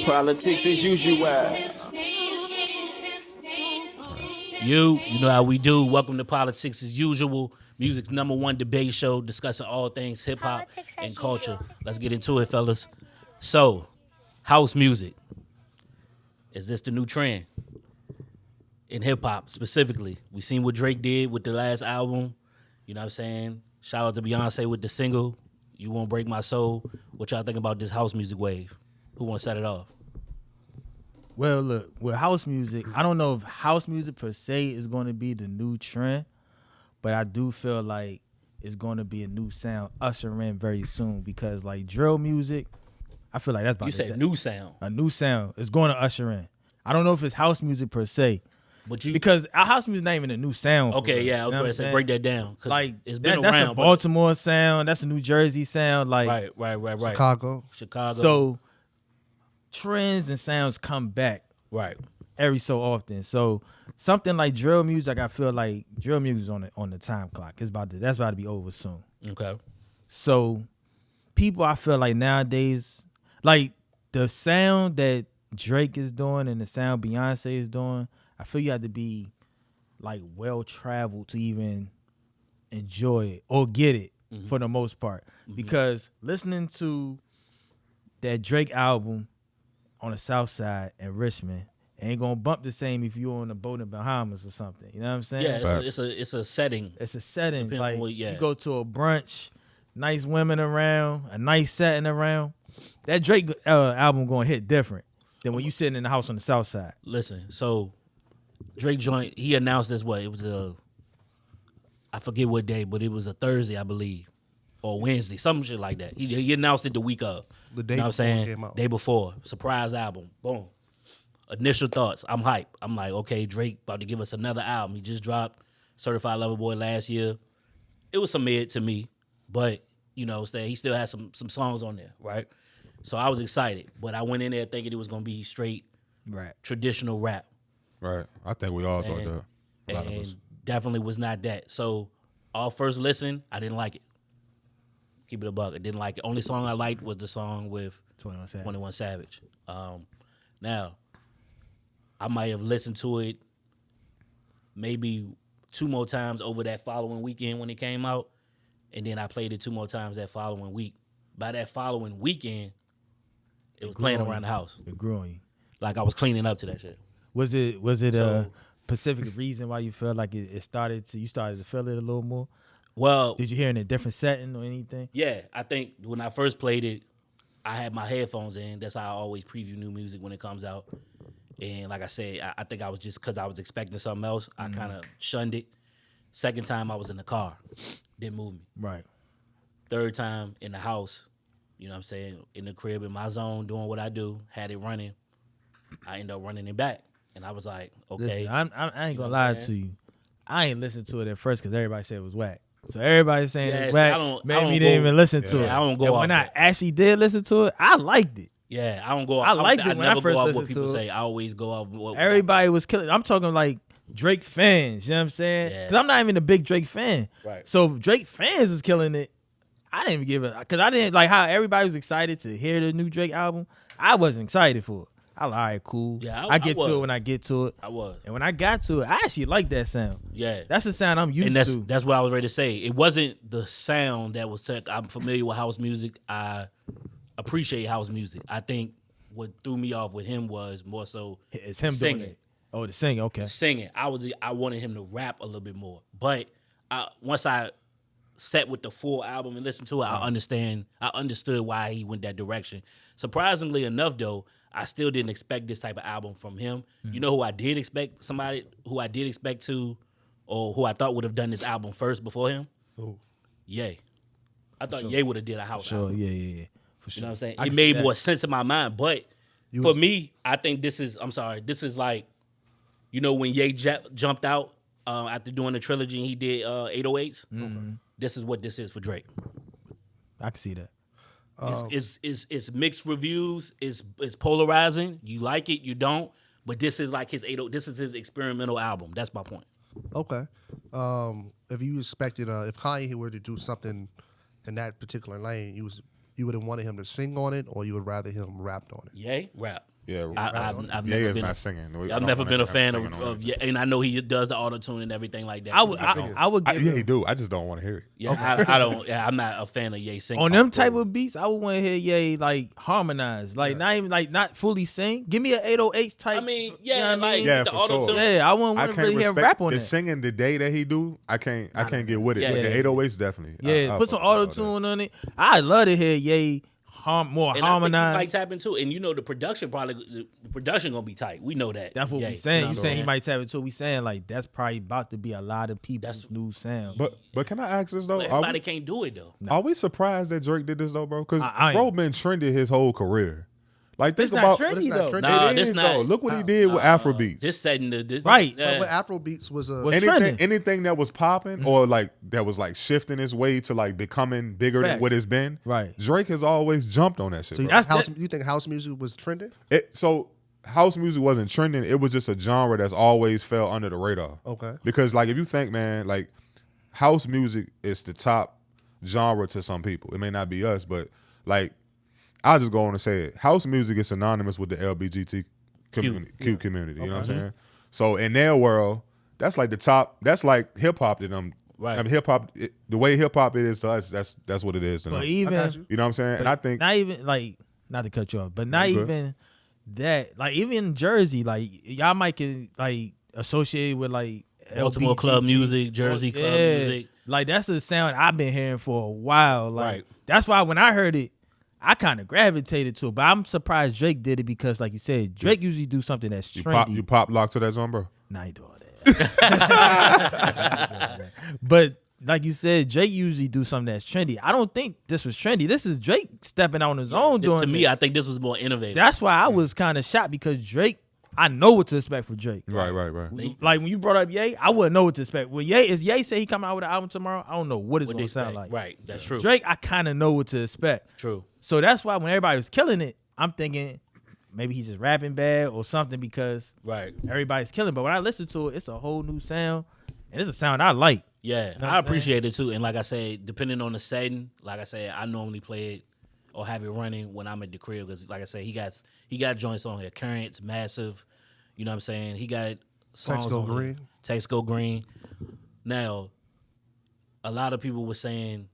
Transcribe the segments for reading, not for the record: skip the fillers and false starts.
Politics as usual. You know how we do. Welcome to Politics as usual. Music's #1 debate show discussing all things hip hop and culture. Let's get into it, fellas. So, house music. Is this the new trend in hip hop specifically? We seen what Drake did with the last album. You know what I'm saying? Shout out to Beyonce with the single, You Won't Break My Soul. What y'all think about this house music wave? Who want to set it off? Well, look, with house music, I don't know if house music per se is going to be the new trend, but I do feel like it's going to be a new sound usher in very soon because like drill music, I feel like that's about You said new sound. A new sound is going to usher in. I don't know if it's house music per se, But you, because our house music not even a new sound. okay, yeah, I was going to say break that down. Like it's been that's around. a Baltimore sound. That's a New Jersey sound. Like Right. Chicago. So trends and sounds come back Right. every so often. So something like drill music, I feel like drill music is on the time clock. That's about to be over soon. Okay. So people, I feel like nowadays, like the sound that Drake is doing and the sound Beyonce is doing, I feel you have to be like well traveled to even enjoy it or get it for the most part. Because listening to that Drake album on the South Side in Richmond ain't gonna bump the same if you're on a boat in Bahamas or something. You know what I'm saying? Yeah, it's a setting. It's a setting. Depends Like on what, yeah. you go to a brunch, nice women around, a nice setting around. That Drake album gonna hit different than when you sitting in the house on the South Side. Listen, so Drake joint, he announced this it was I forget what day, but it was a Thursday, I believe, or Wednesday, some shit like that. He announced it the week of. The day you know what I'm before saying? it came out. Day before, surprise album, boom. Initial thoughts, I'm hype. I'm like, okay, Drake about to give us another album. He just dropped Certified Lover Boy last year. It was some mid to me, but you know, he still has some songs on there, right? So I was excited, but I went in there thinking it was gonna be straight traditional rap. Right. I think we all thought that. A lot of us. And definitely was not that. So our first listen, I didn't like it. Keep it a buck. I didn't like it. Only song I liked was the song with 21 Savage. Now, I might have listened to it maybe 2 more times over that following weekend when it came out, and then I played it 2 more times that following week. By that following weekend, it was playing around the house. It grew on you. Like I was cleaning up to that shit. Was it a specific reason why you felt like you started to feel it a little more? Well, Did you hear it in a different setting or anything? yeah, I think when I first played it, I had my headphones in. That's how I always preview new music when it comes out. And like I said, I think I was just because I was expecting something else, I kind of shunned it. Second time, I was in the car. Didn't move me. Right. Third time, in the house, you know what I'm saying, in the crib, in my zone, doing what I do, had it running. I ended up running it back. And I was like, okay. Listen, I ain't know gonna what I'm lie saying? to you. I ain't listened to it at first because everybody said it was whack. So everybody saying Yeah, it's see, whack. I don't Maybe go- didn't even listen to yeah, it. I don't go And off when I that. actually did listen to it, I liked it. Yeah, I don't go off. I liked it I when I never first go off what listened people to it. say. I always go off what Everybody was killing. I'm talking like Drake fans. You know what I'm saying? Yeah. Because I'm not even a big Drake fan. Right. So if Drake fans is killing it, I didn't even give it. Because I didn't like how everybody was excited to hear the new Drake album. I wasn't excited for it. I like, all right, cool. Yeah, I get I was. to it when I get to it. I was. And when I got to it, I actually like that sound. Yeah. That's the sound I'm used And to. that's what I was ready to say. It wasn't the sound that was tech. I'm familiar with house music. I appreciate house music. I think what threw me off with him was more so It's him singing. doing it. Oh, the singing. Okay. Singing. I wanted him to rap a little bit more. But once I sat with the full album and listened to it, I understood why he went that direction. Surprisingly enough, though, I still didn't expect this type of album from him. You know who I did expect? Somebody who I did expect to, or who I thought would have done this album first before him? Who? Ye. I thought Ye would have did a house Sure. album. Yeah. For sure. You know what I'm saying? I It can made see more that. sense in my mind. But for me, I think this is like, you know, when Ye jumped out after doing the trilogy and he did 808s? This is what this is for Drake. I can see that. It's mixed reviews. It's polarizing. You like it, you don't. But this is like this is his experimental album. That's my point. Okay. If you expected, if Kanye were to do something in that particular lane, you was you would have wanted him to sing on it, or you would rather him rapped on it? Yay, rap. Yeah, I've Ye never is been. not singing. I've never been a fan of Ye, and I know he does the auto tune and everything like that. I would give Yeah, him, he do. I just don't want to hear it. Yeah, I don't. Yeah, I'm not a fan of Ye singing on them type of beats. I would want to hear Ye like harmonize, like not even like not fully sing. Give me an 808 type. I mean, you know yeah, what I like mean? Yeah, the for auto tune. sure. Yeah, I wouldn't I want to can't really hear respect rap on the that. singing the day that he do. I can't get with it. Yeah. But the 808s definitely. Yeah, I put some fuck with all auto tune on it. I love to hear Ye more And I think he harmonized. might tap into, and the production the production gonna be tight. We know that. That's what Ye, we saying. know You what saying I'm he might tap into? We saying like that's probably about to be a lot of people's new sound. But can I ask this though? But everybody can't do it though. Are we surprised that Drake did this though, bro? Because I bro been trendy his whole career. Like This think not about trendy not though. trendy. Nah, it this is not. though. Look what he did with Afrobeats. This setting this Right. But with Afrobeats was a Was trending. Anything that was popping or like that was like shifting its way to like becoming bigger than Facts. what it's been. Right. Drake has always jumped on that shit. so you, bro. you think house music was trending? So house music wasn't trending. It was just a genre that's always fell under the radar. Okay. Because like if you think, man, like house music is the top genre to some people. It may not be us, but like I'll just go on and say it. House music is synonymous with the LGBT community. Community. You know what I'm saying? So in their world, that's like the top. That's like hip hop to them. Right. I mean, hip hop. The way hip hop is to us, that's what it is to them. But I got even you. You know what I'm saying? And I think not even like not to cut you off, but not You good. even that. Like even in Jersey, like y'all might get like associated with like Baltimore LBGT. club music, Jersey club Yeah. music. Like that's a sound I've been hearing for a while. Like Right. that's why when I heard it, I kind of gravitated to it. But I'm surprised Drake did it because, like you said, Drake usually do something that's you trendy. pop lock to that song, bro. Nah, he do all that. But like you said, Drake usually do something that's trendy. I don't think this was trendy. This is Drake stepping out on his own doing To me, this. I think this was more innovative. That's why I was kind of shocked because Drake, I know what to expect for Drake. Right. Like when you brought up Ye, I wouldn't know what to expect. When Ye say he coming out with an album tomorrow, I don't know what it's What gonna they sound expect. like. Right, that's true. Drake, I kind of know what to expect. True. So that's why when everybody was killing it, I'm thinking maybe he's just rapping bad or something because Right. everybody's killing. But when I listen to it, it's a whole new sound, and it's a sound I like. Yeah, Know what I I'm appreciate it too. And like I said, depending on the setting, like I said, I normally play it or have it running when I'm at the crib because, like I said, he got joints on here. Currents, massive. You know what I'm saying? He got songs Go on here. Green. Text Go Green. Now, a lot of people were saying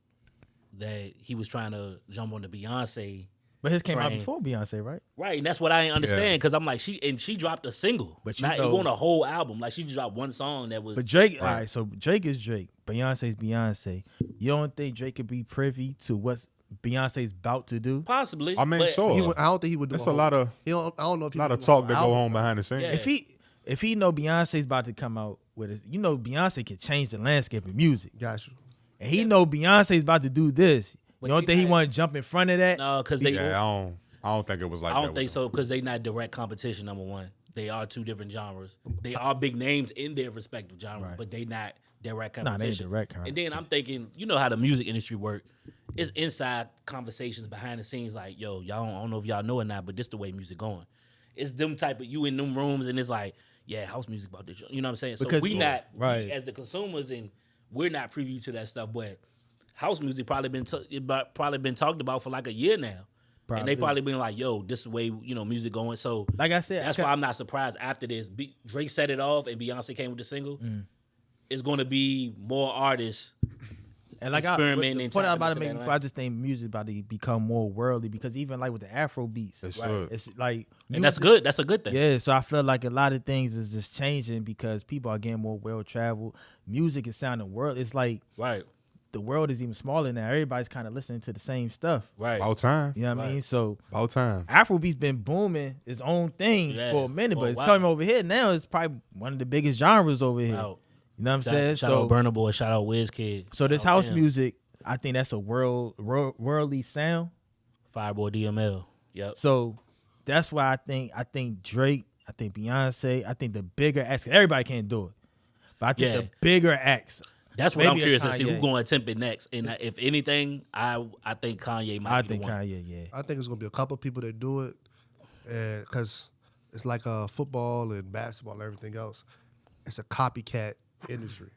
that he was trying to jump on the Beyonce. But his came out Train. before Beyonce, right? Right, and that's what I didn't understand because I'm like she dropped a single, But not you know- on a whole album. Like she dropped one song that was. But Drake, all right, so Drake is Drake. Beyonce's Beyonce. You don't think Drake could be privy to what Beyonce's about to do? possibly. I mean, but- sure. I don't think he would do. It's a a lot whole- of He don't, I don't know if he lot would of do a talk whole that go album, on though. behind the scenes. Yeah. If he know Beyonce's about to come out with it, you know Beyonce can change the landscape of music. Got you. And he know Beyonce's about to do this. But You don't he think he not- want to jump in front of that? No, because they. Yeah, I don't think it was like that. I don't think with so because they not direct competition. Number one, they are two different genres. They are big names in their respective genres, Right. but they not direct Nah, they ain't competition. direct And then I'm thinking, you know how the music industry work. It's inside conversations behind the scenes. Like, yo, y'all, I don't know if y'all know or not, but this the way music going. It's them type of you in them rooms, and it's like, yeah, house music about this. You know what I'm saying? So Because- we not Right. we as the consumers, and we're not privy to that stuff. But house music probably been talked about for like a year now. And they probably been like, yo, this is the way, music going. So Like I said, that's why I'm not surprised after this. Drake set it off and Beyonce came with the single. It's going to be more artists. and like experimenting the and point I'm tapping about to into make that before, I just think music about to become more worldly because even like with the Afro beats, It should. it's like And that's good. That's a good thing. Yeah, so I feel like a lot of things is just changing because people are getting more well traveled. Music is sounding world. It's like Right. the world is even smaller now. Everybody's kind of listening to the same stuff. Right. About time. You know what I mean? So About time. Afrobeat's been booming its own thing Yeah, for a minute, for but a it's while. coming over here now. It's probably one of the biggest genres over here. Wow. You know what I'm saying? Shout out Burna Boy. Shout out WizKid. So this Shout out house Tim. music, I think that's a worldly sound. Fireboy DML. Yep. So that's why I think Drake, I think Beyonce, I think the bigger acts. Everybody can't do it, but I think Yeah. the bigger acts. That's what I'm maybe a curious to see Kanye. who's going to attempt it next. And if anything, I think Kanye might I be think the one. Kanye, yeah. I think it's gonna be a couple people that do it, and because it's like football and basketball and everything else, it's a copycat industry.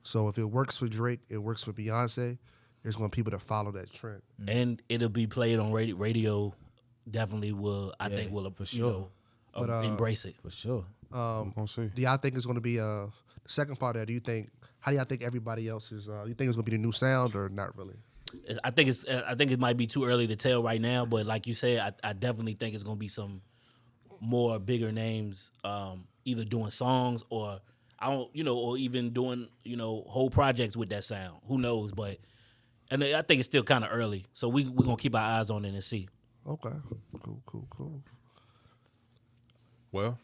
So if it works for Drake, it works for Beyonce. there's going to be people that follow that trend. And it'll be played on radio. Radio definitely will. I think will for sure. Embrace it For sure. We're gonna see. Do y'all think it's going to be the second part of that? How do y'all think everybody else is? You think it's going to be the new sound or not really? I think it might be too early to tell right now, but like you said, I definitely think it's gonna be some more bigger names, either doing songs or or even doing whole projects with that sound. Who knows? But and I think it's still kind of early, so we're gonna keep our eyes on it and see. Okay, cool. Well,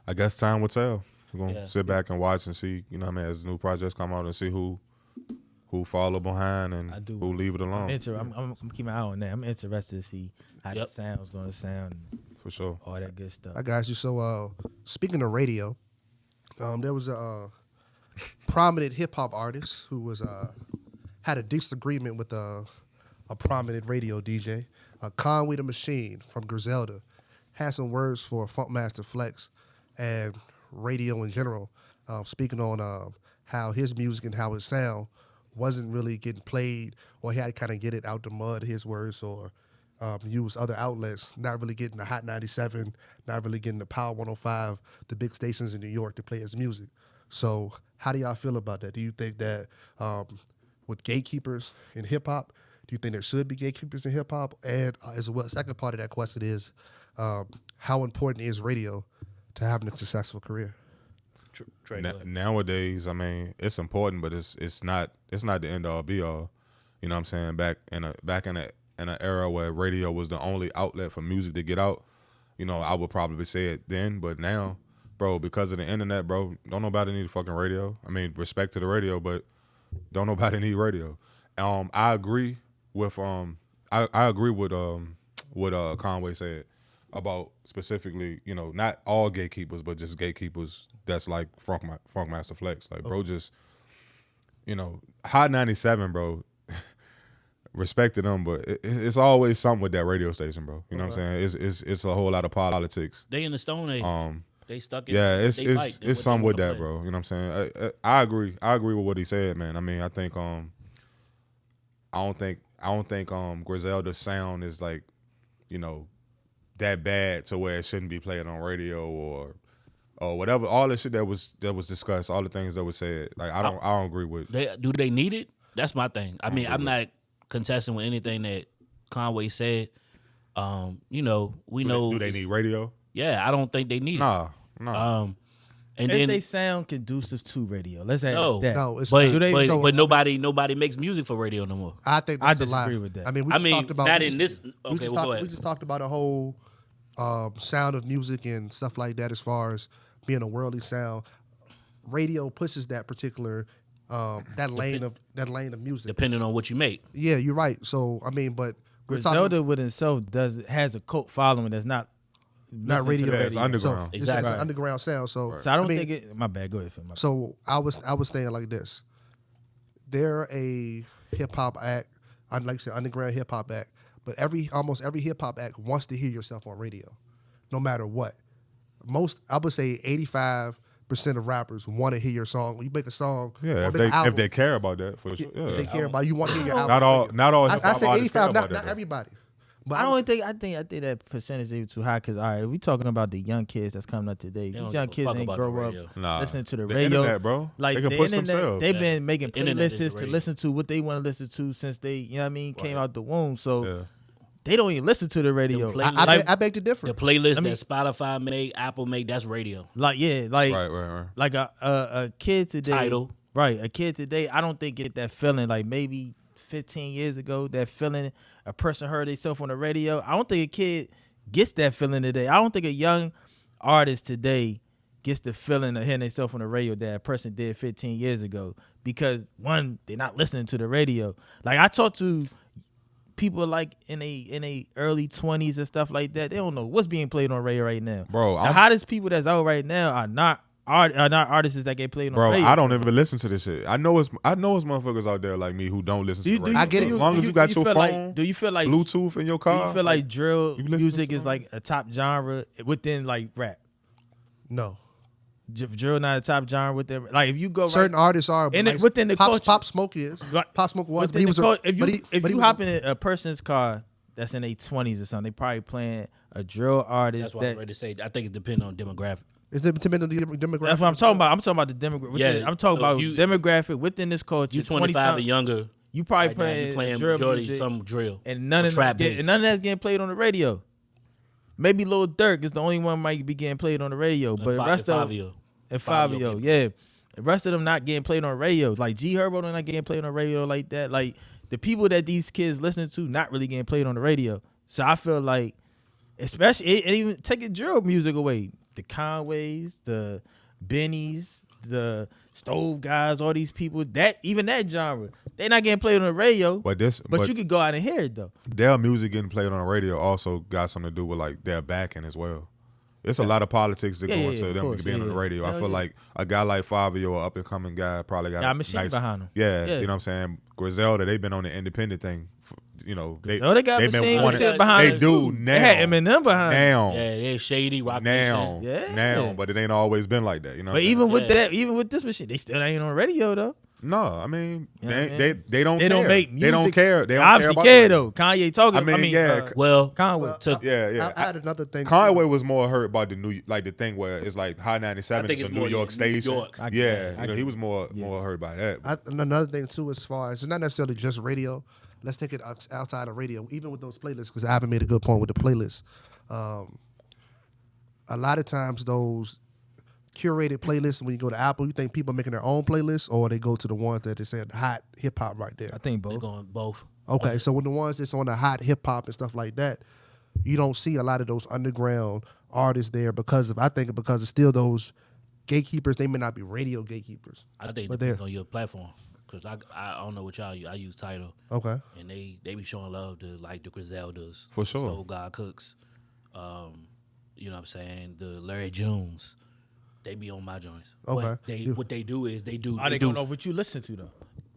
I guess time will tell. We're gonna Yeah. sit back and watch and see. As new projects come out and see who follow behind and who leave it alone. I'm keeping my eye on that. I'm interested to see how the sound's gonna sound. For sure. All that good stuff. I got you. So, speaking of radio, there was a prominent hip hop artist who was had a disagreement with a prominent radio DJ, Conway the Machine from Griselda, had some words for Funkmaster Flex and radio in general, speaking on how his music and how it sound wasn't really getting played, or he had to kind of get it out the mud, his words, or use other outlets, not really getting the Hot 97, not really getting the Power 105, the big stations in New York to play his music. So how do y'all feel about that? Do you think that with gatekeepers in hip-hop, do you think there should be gatekeepers in hip-hop? And as well, second part of that question is, how important is radio to having a successful career? Nowadays, it's important, but it's not the end all be all. You know what I'm saying? Back in an era where radio was the only outlet for music to get out, I would probably say it then. But now, bro, because of the internet, bro, don't nobody need a fucking radio. Respect to the radio, but don't nobody need radio. I agree with I agree with what Conway said about specifically, not all gatekeepers, but just gatekeepers that's like Funkmaster Flex. Like, bro, just, Hot 97, bro, respected them, but it's always something with that radio station, bro. You know what I'm saying? It's a whole lot of politics. They in the Stone Age. They stuck in. Yeah, it's something with that, bro. You know what I'm saying? I agree. I agree with what he said, man. I think I don't think Griselda's sound is like, that bad to where it shouldn't be played on radio or whatever. All the shit that was discussed, all the things that was said, like I don't agree with. Do they need it? That's my thing. I'm not contesting with anything that Conway said. We know. Do they need radio? Yeah, I don't think they need it. No. And if then they sound conducive to radio, let's ask that. No, it's but nobody makes music for radio no more. I think I that's a lie. disagree with that. We talked about not in this. Okay, go ahead. We just talked about a whole sound of music and stuff like that. As far as being a worldly sound, radio pushes that particular that lane of music, depending on what you make. Yeah, you're right. So but Griselda with itself has a cult following that's not radio. Yeah, it's underground. So Exactly. It's an underground sound. So, So I don't think it. My bad. Go ahead, Phil. So I was saying like this. They're a hip hop act. I'd like to say underground hip hop act. But almost every hip hop act wants to hear yourself on radio, no matter what. I would say 85% of rappers want to hear your song. When you make a song, Yeah, if they care about that, for sure. Yeah. they care about you want to hear your album. Not all. I say 85, not that, everybody. But I think that percentage is too high because we talking about the young kids that's coming up today. They These don't young give a kids fuck ain't about grow the up radio. Nah, listening to the the radio, internet, bro. Like They can the push internet, themselves. they've been making Internet is the playlists to radio. listen to what they want to listen to since they, came out the womb. So Yeah. they don't even listen to the radio. Them playlists- I beg to differ. The playlist that Spotify made, Apple made, that's radio. Right. Like a kid today, Tidal. right? A kid today, I don't think get that feeling like maybe 15 years ago. That feeling a person heard themselves on the radio. I don't think a kid gets that feeling today. I don't think a young artist today gets the feeling of hearing themselves on the radio that a person did 15 years ago because one, they're not listening to the radio. Like I talk to people like in a early 20s and stuff like that. They don't know what's being played on radio right now. Bro, the hottest people that's out right now are not artists that get played on Bro, radio. I don't even listen to this shit. I know it's motherfuckers out there like me who don't listen to the radio. I get it. As long as you got your phone, do you feel like Bluetooth in your car. Do you feel like drill you listen to music is something? like a top genre within like rap? No. drill not a top genre with them. Like if you go certain artists are, but like, within the culture, Pop Smoke is. Right. Pop Smoke was. But within he the was culture, a, if you hop in a person's car that's in their 20s or something, they probably playing a drill artist. That's what I was ready to say. I think it depends on demographic. Is it depending on the demographic? That's what I'm talking about. I'm talking about the demographic. Yeah, I'm talking so about demographic within this culture. You 25 and younger. You probably right now, you playing drill majority music, some drill and none of trap that's getting played on the radio. Maybe Lil Durk is the only one might be getting played on the radio, but the rest of them, and Fabio, yeah, the rest of them not getting played on the radio. Like G Herbo, they're not getting played on the radio like that. Like the people that these kids listen to, not really getting played on the radio. So I feel like, especially, and even taking drill music away, the Conways, the Bennies, the Stove guys, all these people, even that genre, they not getting played on the radio. But you could go out and hear it though. Their music getting played on the radio also got something to do with like their backing as well. It's a lot of politics that go into them being on the radio. I feel like a guy like Fabio, an up and coming guy, probably got a machine nice, behind him. Yeah, you know what I'm saying. Griselda, they've been on the independent thing. They got they've been machine behind. They do now. They had Eminem behind. Now, yeah, they're shady rock now, nation. now, but it ain't always been like that. You know. But even with that, even with this machine, they still ain't on the radio though. No, I mean they don't. They care. don't make music. They don't care. They don't obviously care though. Kanye talking. I mean, Conway. Yeah. I had another thing. Conway was more hurt about the thing where it's like High 97 is a New York station. He was more hurt by that. Another thing too, as far as it's not necessarily just radio. Let's take it outside of radio, even with those playlists, because I haven't made a good point with the playlists. A lot of times those curated playlists, when you go to Apple, you think people are making their own playlists, or they go to the ones that they said hot hip hop right there. I think both. They're going both. Okay, so when the ones that's on the hot hip hop and stuff like that, you don't see a lot of those underground artists there because it's still those gatekeepers. They may not be radio gatekeepers. I think it depends on your platform. Cause I don't know what y'all use. I use Tidal. Okay. And they be showing love to like the Griseldas. For sure. Soul God Cooks. You know what I'm saying? The Larry Jones. They be on my joints. Okay. What they do is they do. They don't know what you listen to though.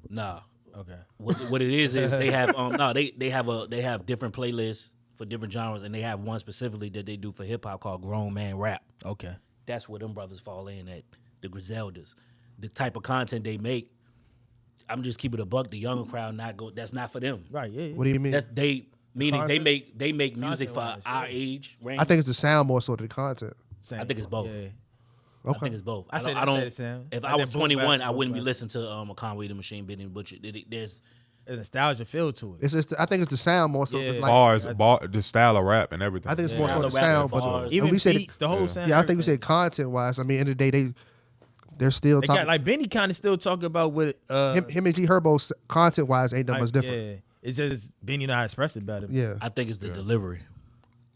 Nah. Okay. What it is they have they have different playlists for different genres, and they have one specifically that they do for hip hop called Grown Man Rap. Okay. That's where them brothers fall in at. The Griseldas. The type of content they make. I'm just keeping it a buck. The younger crowd that's not for them. Right. Yeah. What do you mean? That's meaning they make music for our age range. I think it's the sound more so than the content. I think it's both. Yeah. I think it's both. I don't. If I was 21, I wouldn't be listening to a Conway the Machine, Benny Butcher. There's a nostalgia feel to it. It's just I think it's the sound more so. Yeah. Like, the style of rap and everything. I think it's more so the sound, but even we said beats, the whole sound. Yeah, I think we said content wise. I mean, end of the day, they're still talking. Like Benny kind of still talking about what him and G Herbo content wise ain't that much different. Yeah, it's just Benny know how to express it better. Yeah, I think it's the delivery.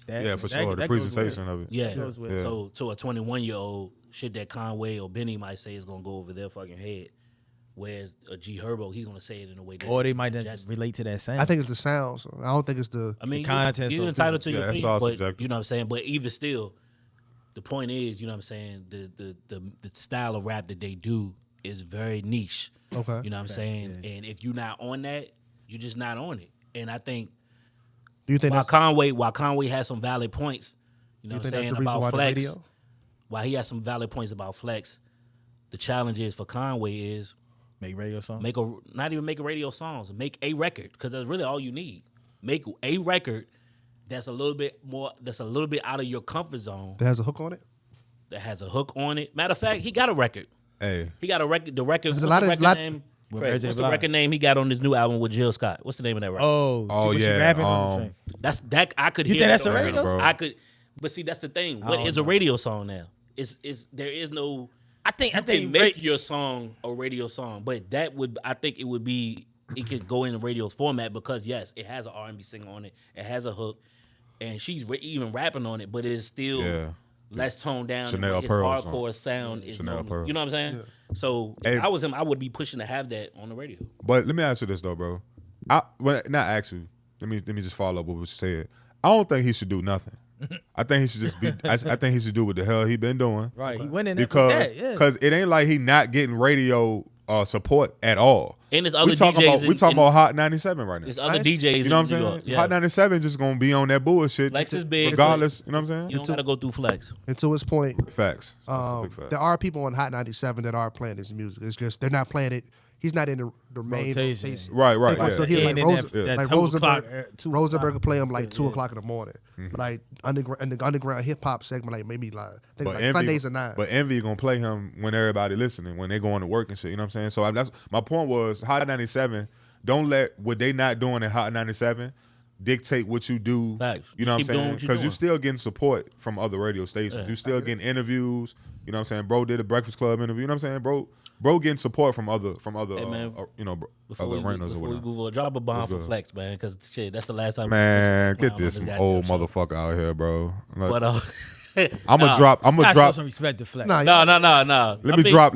For sure. The presentation of it. Yeah. So to a 21-year-old, shit that Conway or Benny might say is gonna go over their fucking head. Whereas a G Herbo, he's gonna say it in a way that or they might just relate to that sound. I think it's the sound. So I don't think it's the. I mean, the content. You're entitled to your opinion, but subjective. you know what I'm saying. But even still, the point is, you know what I'm saying. The style of rap that they do is very niche. Okay. You know what I'm saying. Yeah. And if you're not on that, you're just not on it. And I think. Do you think while Conway has some valid points, you know what I'm saying, about Flex. While he has some valid points about Flex, the challenge is for Conway is make radio songs. Not even make radio songs. Make a record, because that's really all you need. Make a record that's a little bit out of your comfort zone. That has a hook on it. Matter of fact, he got a record. Hey, he got a record. The record. What's the record name he got on this new album with Jill Scott? What's the name of that record? Oh yeah. Rapping that's that I could. You hear think that's a radio song? I could, but see that's the thing. What is a radio song now? There is no. I think make your song a radio song, but I think it could go in the radio format because yes, it has an R&B singer on it, it has a hook, and she's even rapping on it, but it is still less toned down. Chanel his Pearl hardcore sound is Chanel Pearl. You know what I'm saying? Yeah. So if I was him, I would be pushing to have that on the radio. But let me ask you this though, bro. Not ask you. Let me just follow up with what you said. I don't think he should do nothing. I think he should just be. I think he should do what the hell he been doing. Right, he went in because it ain't like he not getting radio support at all. And there's other we talking DJs. About, we talking about Hot 97 right now. There's other DJs. You know what I'm in New saying? York. Yeah. Hot 97 just gonna be on that bullshit. Flex is big. regardless. You know what I'm saying? You don't gotta go through Flex. And to his point, Facts. Big fact. there are people on Hot 97 that are playing his music. It's just they're not playing it. He's not in the main rotation. Right. So Yeah. he like, that 2 o'clock, Rosenberg will play him like 2 o'clock in the morning. Like underground hip hop segment, like maybe like I think like Sundays at 9. But Envy gonna play him when everybody listening, when they going to work and shit. You know what I'm saying? So that's my point was Hot 97. Don't let what they not doing at Hot 97 dictate what you do. Facts. You know what I'm Keep doing saying? what you're Because doing. you still getting support from other radio stations. Yeah. You still getting interviews. You know what I'm saying? Bro did a Breakfast Club interview. You know what I'm saying? Bro getting support from other Hey, man, other arenas or before we whatever. move on, drop a bomb What's for good? Flex, man, because shit, that's the last time. Man, we get clown this on goddamn old show. motherfucker out here, bro. Like, But I'm gonna drop. Show some respect to Flex. Nah, no. Let me drop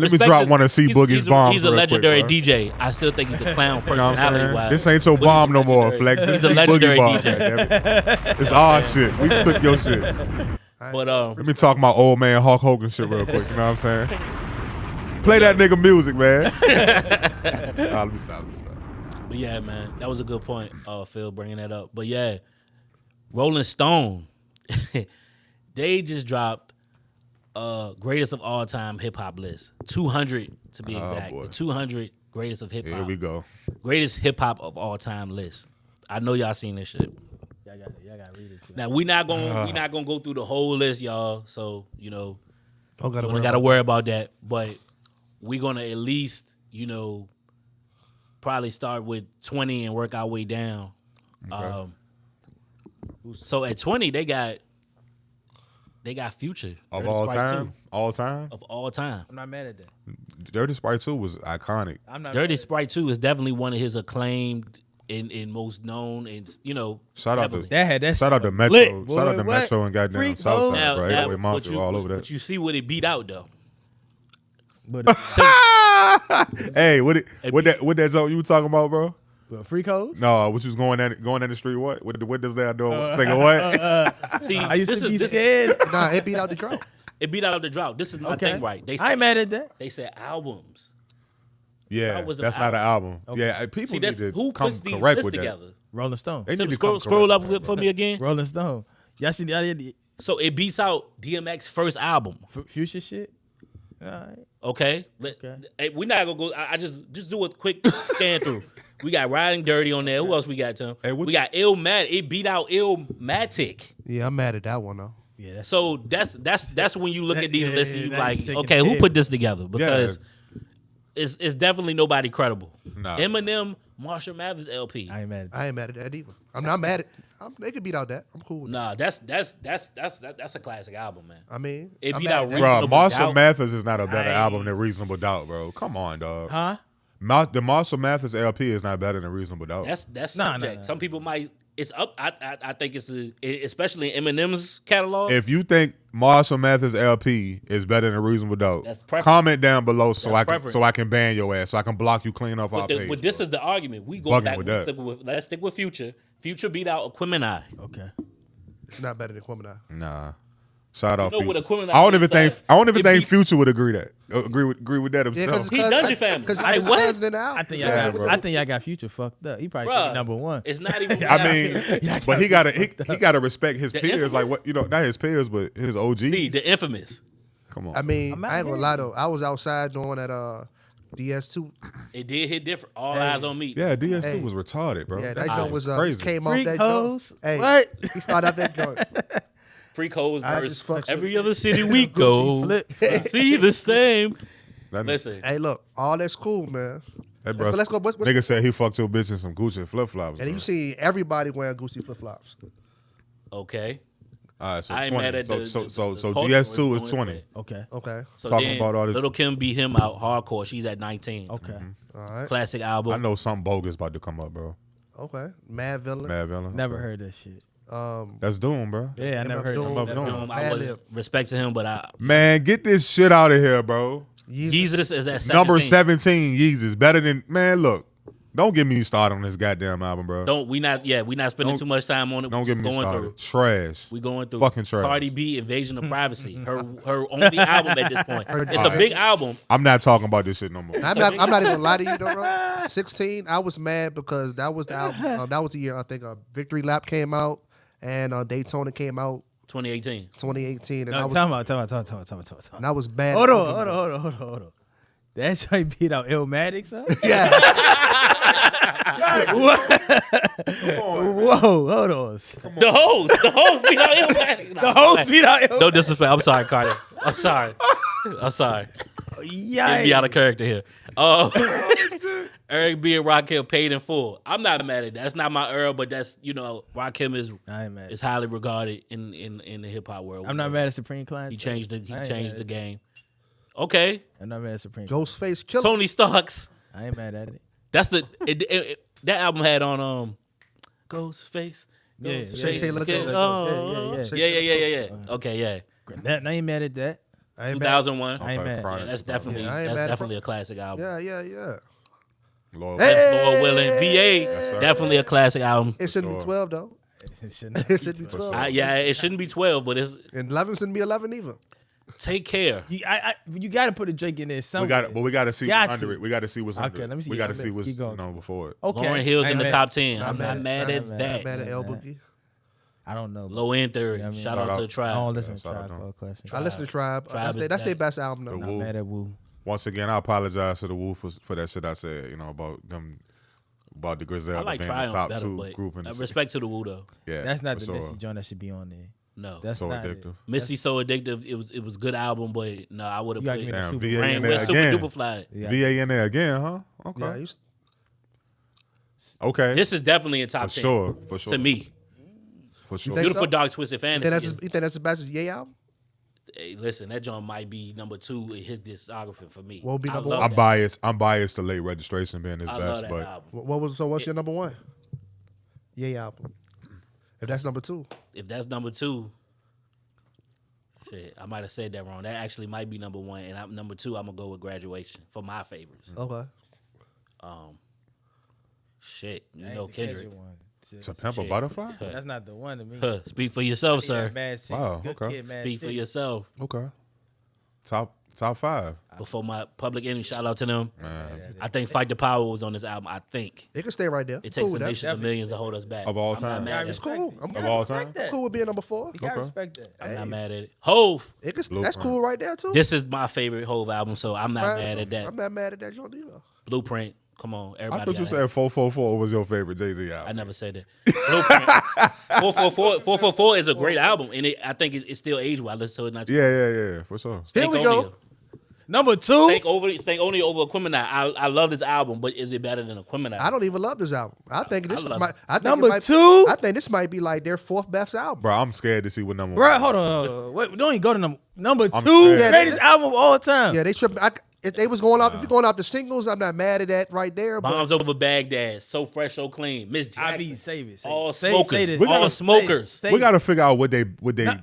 one of C Boogie's bombs. He's a real legendary quick, DJ. I still think he's a clown You know what I'm personality saying? wise. This ain't your bomb no more, Flex. This He's a is legendary Boogie bomb, DJ. goddammit. It's our shit. We took your shit. But Let me talk my old man Hulk Hogan shit real quick. You know what I'm saying? Play that nigga music, man. Let me stop. But yeah, man, that was a good point, Phil, bringing that up. But yeah, Rolling Stone, they just dropped greatest of all time hip hop list, 200 to be exact. boy. The 200 greatest of hip Here hop. we go. Greatest hip hop of all time list. I know y'all seen this shit. Y'all gotta read it. Now we not gonna go through the whole list, y'all. So don't we don't gotta worry about that. But we gonna at least probably start with 20 and work our way down. Okay. So at 20 they got Future Of Dirty all Sprite time? 2, All time? of all time. I'm not mad at that. Dirty Sprite 2 was iconic. I'm not Dirty mad at Sprite 2 is definitely one of his acclaimed and most known and Shout out definitely. to that. Had that Shout out to shit Metro. lit, boy. Shout out to What? Metro and goddamn Freak Southside, now, bro. now, Anyway, Mafia all over that. but you see what it beat out though. But Hey, what that joke you were talking about, bro? free codes. No, what you was going in the street? What does that do? Singing what? See, I used to be this, scared. Nah, it beat out the drought. it beat out the drought. This is my Okay. thing, right? They I ain't mad at that. They said albums. Yeah, That was an that's not an album. Okay. Yeah, people See, need that's to who come puts these correct lists with together. that. Rolling Stone. They need to Scroll come up correct. for me again. Rolling Stone. Y'all should. So it beats out DMX's first album. Future shit. All right. Okay. Hey, we're not gonna go. I just do a quick scan through. We got Riding Dirty on there. Who else we got, Tim? Hey, we got Illmatic. It beat out Illmatic. Yeah, I'm mad at that one though. Yeah. So that's when you look at these Yeah, lists and you that's like, shaking okay, the who head. put this together? Because it's definitely nobody credible. Nah. Eminem, Marshall Mathers LP. I ain't mad at that. I ain't mad at that either. I'm not mad at. They could beat out that. I'm cool with that. Nah, that's a classic album, man. I mean, It I'm beat mad out at that. Reasonable Bro, Marshall Doubt. Mathers is not a better Nice. album than Reasonable Doubt, bro. Come on, dog. Huh? The Marshall Mathers LP is not better than Reasonable Doubt. That's Nah, subject. nah. Some people might. It's up. I think especially in Eminem's catalog. If you think Marshall Mathers LP is better than Reasonable Doubt, That's preference. comment down below so That's I can preference. ban your ass, so I can block you clean off our page. But this bro. is the argument. We go Bugging back. with that. Let's stick with Future. Future beat out Aquemini. Okay. It's not better than Quemini. Nah. Shout out know what Future. Aquemini I don't even is think like? I don't even It think beat- Future would agree with that Yeah, himself. He Dungeon Family. Because Like, what? I think y'all got Future fucked up. He probably Bruh, could be number one. It's not even. I mean, but he gotta respect his The peers, like infamous? what not his peers, but his OGs. See, the infamous. Come on. I mean, I'm not I ain't gonna mad. lie though. I was outside doing that DS2. It did hit different. All Hey. eyes on me. yeah, DS2 Hey. was retarded, bro. Yeah, That that shit joint was crazy. came off Freak that hoes? joint. Hey, What? he started off that joint. Freak Hoes I versus just fucked every with- other city we go. Flip. See the same. That Listen, Hey, look, all that's cool, man. that bro, Let's go. What's, nigga said he fucked your bitch in some Gucci flip flops. and you see everybody wearing Gucci flip flops. okay. All right, so I ain't 20. mad at so the DS2 is culture 20. Okay. Okay, So Talking then, about all this- Little Kim beat him out hardcore. She's at 19. Okay. all right, Classic I album. know something bogus about to come up, bro. okay. Mad Villain. Mad Villain. Never heard that shit. That's Doom, bro. Yeah, I never heard Doom, that. Doom. I Ad was Lib. respect to him, but Man, get this shit out of here, bro. Yeezus. Jesus is at 17. Number 17, Yeezus. Better than, man, look. Don't get me started on this goddamn album, bro. We not spending too much time on it. Don't We get just me going started. through. Trash. We going through Fucking trash. Cardi B, Invasion of Privacy. Her only album at this point. It's a big album. I'm not talking about this shit no more. I'm not even gonna lie to you though, bro. 16, I was mad because that was the album. That was the year I think Victory Lap came out and Daytona came out 2018. 2018, and No, I was talking about. and I was mad. Hold on. That joint beat out Illmatic, huh? Yeah, Whoa, hold on. The hoes beat out Illmatic. The whole beat out Illmatic. No disrespect. I'm sorry, Cardi. I'm sorry. Yeah. Getting me out of character here. Eric B and Rakim paid in full. I'm not mad at that. That's not my era, but that's Rakim is highly regarded in the hip hop world. I'm not mad at Supreme Client. He changed the game. Okay. I'm not mad at Supreme. Ghostface Killer. Tony Starks. I ain't mad at it. That's that album had on Ghostface. Yeah. Say, look Killer. at Oh, yeah. Okay, yeah. That I ain't mad at that. I ain't mad. 2001. I ain't mad. Yeah, that's definitely I ain't mad at a classic album. Yeah. Lord, Lord willing, VA, definitely a classic album. It shouldn't be 12 though. It shouldn't It should be 12. It shouldn't be 12, but it's And 11 shouldn't be 11 either. Take Care. You got to put a Drake in there somewhere. we got to see Got what's to. under it. We got to see what's under Okay, it. let me see. We got to see what's Keep going. before it. Okay. Lauryn Hill's I in ain't the mad. top 10. I'm not mad at that. Mad at Yeah. El Boogie. I don't know. Low End Theory. Yeah, I mean, Shout out to the I Tribe. don't listen to shout out Tribe to Called Quest. I listen to Tribe. Tribe is That's their that. best album The though. Not Woo. mad at Woo. Once again, I apologize to the Woo for that shit I said. About them, about the I Griselda like being the Triumph top better, 2 but group in the respect to the Woo though. Yeah, That's not for the sure. Missy joint that should be on there. No. That's So not addictive. It. Missy So Addictive. It was good album, but no, I would have You gotta put give me the Damn, Super VA Rain in with there Super again. Duper Fly. Yeah. VA in there again, huh? Okay. Yeah, Okay. This is definitely in top for 10 sure. For sure. to me. For sure. think Beautiful so? Dark Twisted you Fantasy. think that's the best Ye album? Hey, listen, that joint might be number 2 in his discography for me. What would be I number love one? that. I'm biased to Late Registration being his I love best, that but album. What's your number one? Ye album. If that's number 2. If that's number 2, shit, I might have said that wrong. That actually might be number 1, and number 2, I'm gonna go with Graduation for my favorites. Okay. Shit, you That know ain't the Kendrick. Kendrick one. To Pimp a Shit. Butterfly? That's not the one to me. Speak for yourself, Yeah, sir. Mad City. Wow, Good okay. Kid, Mad Speak for City. yourself. Okay. Top 5. Before my Public Enemy, shout out to them. Man. I think Fight the Power was on this album. I think It can stay right there. it Cool takes a with that. nation of millions to hold us back. Of all I'm time. not mad It's at it. cool. I'm Of all time? cool with being number 4. You gotta Okay. respect that. I'm not mad at it. Hove. That's Blueprint. cool right there too. This is my favorite Hove album, so I'm not Right, mad so at that. I'm not mad at that joint either. Blueprint. Come on, everybody. I thought you got said it. 444 was your favorite Jay-Z I album. never said that. Blueprint. 444 is a great album, and I think it's still aged well. I listen to it not too Yeah, for sure. Here we go. Number 2. Think only over ᴘᴏᴟɪᴛɪᴄධᴢ. I love this album, but is it better than ᴘᴏᴟɪᴛɪᴄධᴢ? I don't even love this album. I think this love might. it. I think Number it might, 2? I think this might be like their 4th best album. Bro, I'm scared to see what number Bro, one. hold on. Wait, don't even go to number I'm 2. scared. Greatest Yeah, album of all time. Yeah, they tripping. If they was going off, if you're going off the singles, I'm not mad at that right there. But Bombs Over Baghdad, So Fresh, So Clean, Miss Jackson. IV, save it. All Say smokers. this. We gotta- All smokers. Say We it. got to figure out what they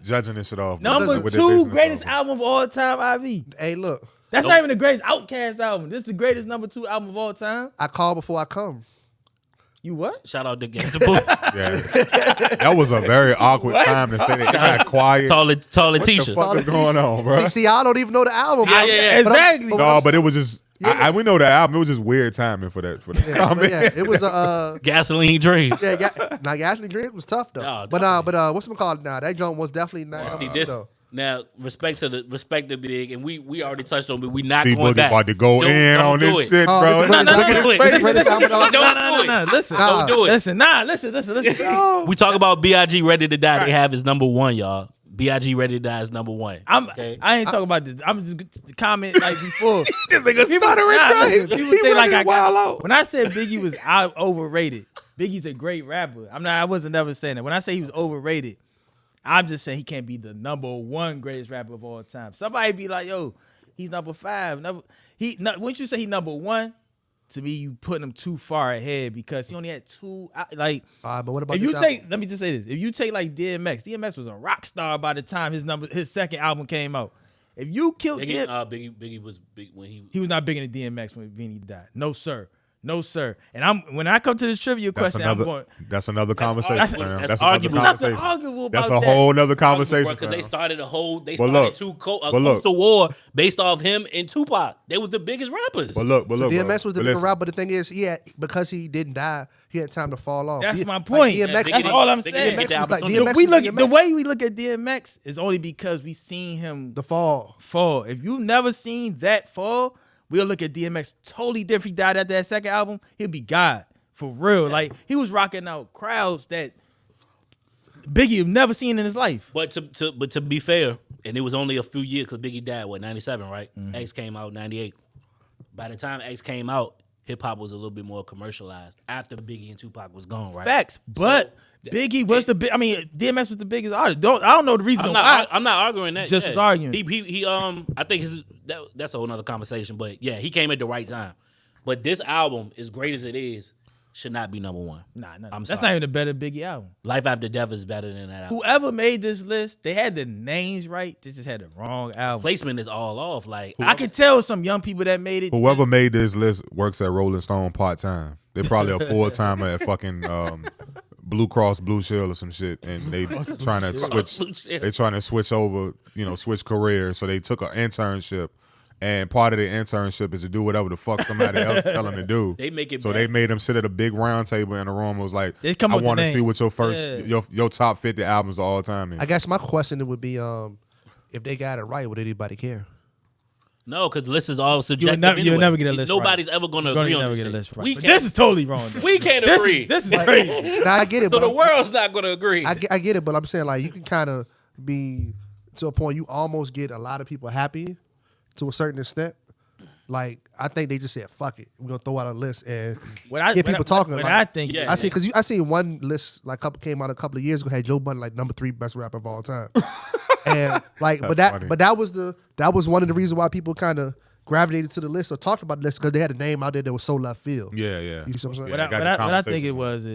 judging this shit off. Number what they 2 basing this greatest off of. album of all time, IV. hey, look, That's Nope. not even the greatest Outkast album. This is the greatest number 2 album of all time. I call before I come. You what? Shout out to Gangsta Boo. Yeah. That was a very awkward time to say that. It got quiet. Tall What the Letitia. fuck is going on, bro? See, I don't even know the album. Yeah. Exactly. No, but it was just. We know the album. It was just weird timing for that. Yeah, but yeah, it was a. Gasoline Dream. Now Gasoline Dream was tough though. Oh, but what's it called now? That joint was definitely not. See this though. now. Respect the big, and we already touched on, but we not See, going Boogie back. about to go Don't- in don't on do this it. shit, Oh, bro. Mr. No, Look do at it. his face Listen, when it's album off. Don't do it. Listen. Don't do it. Listen. Listen. We talk about B.I.G. Ready to Die. They have his number 1, y'all. B.I.G. Ready to Die is number 1. Okay? I ain't talking about this. I'm just comment like before. This nigga stuttering, listen, bro. people He think like ready I to wild got. out. When I said Biggie was overrated, Biggie's a great rapper. I wasn't never saying that. When I say he was overrated, I'm just saying he can't be the number 1 greatest rapper of all time. Somebody be like, yo, he's number 5. Once you say he's number 1, to me, you putting him too far ahead because he only had 2. Like, But what about if you this take, album? let me just say this: if you take like DMX was a rock star by the time his second album came out. If you killed Biggie, him, Biggie was big when he he was not bigger than DMX when he died. No sir. No, sir. And when I come to this trivia question, I'm going. That's another conversation. That's That's arguable. another Nothing conversation. arguable about That's that. a whole nother conversation. Because they started a look, coastal war based off him and Tupac. They was the biggest rappers. But look, DMX was the bigger listen. rapper. But the thing is, because he didn't die, he had time to fall off. That's my point. Like, DMX, That's all I'm saying. DMX was like The way we look at DMX is only because we seen him the fall. If you've never seen that fall, we'll look at DMX totally different. He died after that second album, he'll be God. For real. Like, he was rocking out crowds that Biggie have never seen in his life. But to be fair, and it was only a few years because Biggie died, 97, right? X came out 98. By the time X came out, hip hop was a little bit more commercialized after Biggie and Tupac was gone, right? Facts. But Biggie was DMX was the biggest artist. I don't know the reason why. I'm not arguing that. Just was arguing. He I think that's a whole nother conversation. But yeah, he came at the right time. But this album, as great as it is, should not be number one. Nah, that's not even a better Biggie album. Life After Death is better than that album. Whoever made this list, they had the names right. They just had the wrong album. Placement is all off. Like I could tell some young people that made it. Whoever made this list works at Rolling Stone part time. They're probably a full timer at fucking Blue Cross Blue Shield or some shit, and they trying to switch. They trying to switch over, switch careers. So they took an internship. And part of the internship is to do whatever the fuck somebody else tell them to do. They make it. So they made them sit at a big round table in a room. It was like, I come up with want the to see name. what your first, your top 50 albums of all time is. I guess my question would be, if they got it right, would anybody care? No, because the list is all subjective. You'll never get a list Nobody's right. ever going to agree on this. Get a list right. We But this is totally wrong. Though. We can't agree. This is crazy. Now I get it. So but the world's not going to agree. I get it, but I'm saying like you can kind of be to a point you almost get a lot of people happy to a certain extent. Like I think they just said fuck it, we're gonna throw out a list and get people talking. What like, I think, I see because I seen one list like came out a couple of years ago had Joe Budden like number 3 best rapper of all time, and like that was one of the reasons why people kind of gravitated to the list or talked about the list because they had a name out there that was so left field. Yeah. You see what I'm saying? What I think it was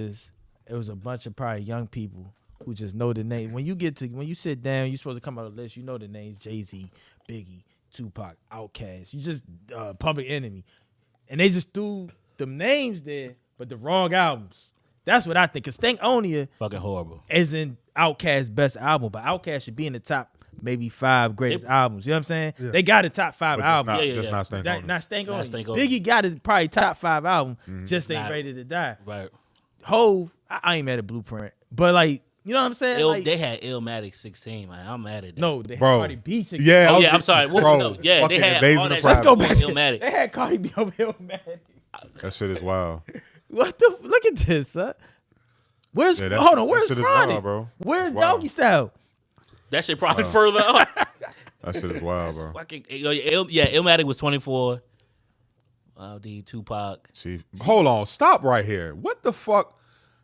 a bunch of probably young people who just know the name. When you sit down, you're supposed to come out of the list. You know the names: Jay-Z, Biggie, Tupac, Outkast. You just Public Enemy, and they just threw them names there, but the wrong albums. That's what I think. Cause Stankonia fucking horrible isn't Outkast's best album, but Outkast should be in the top maybe 5 greatest albums. You know what I'm saying? Yeah. They got a top 5 album. Just not Stankonia. Not Stankonia. Biggie got it probably top 5 album. Just ain't ready to die. Right. Hove, I ain't mad at Blueprint, but like. You know what I'm saying? They had Illmatic 16, man. I'm mad at that. No, they had Cardi B 16. Yeah, I'm sorry. Bro, yeah, they had all that. Let's go back to Illmatic. They had Cardi B over Illmatic. That shit is wild. What the? Look at this, son. Where's Where's shit is Chronic? wild, bro. Where's It's wild. Doggy Style? That shit probably further up. That shit is wild, bro. Fucking, Illmatic was 24. D Tupac. Chief. Hold on, stop right here. What the fuck?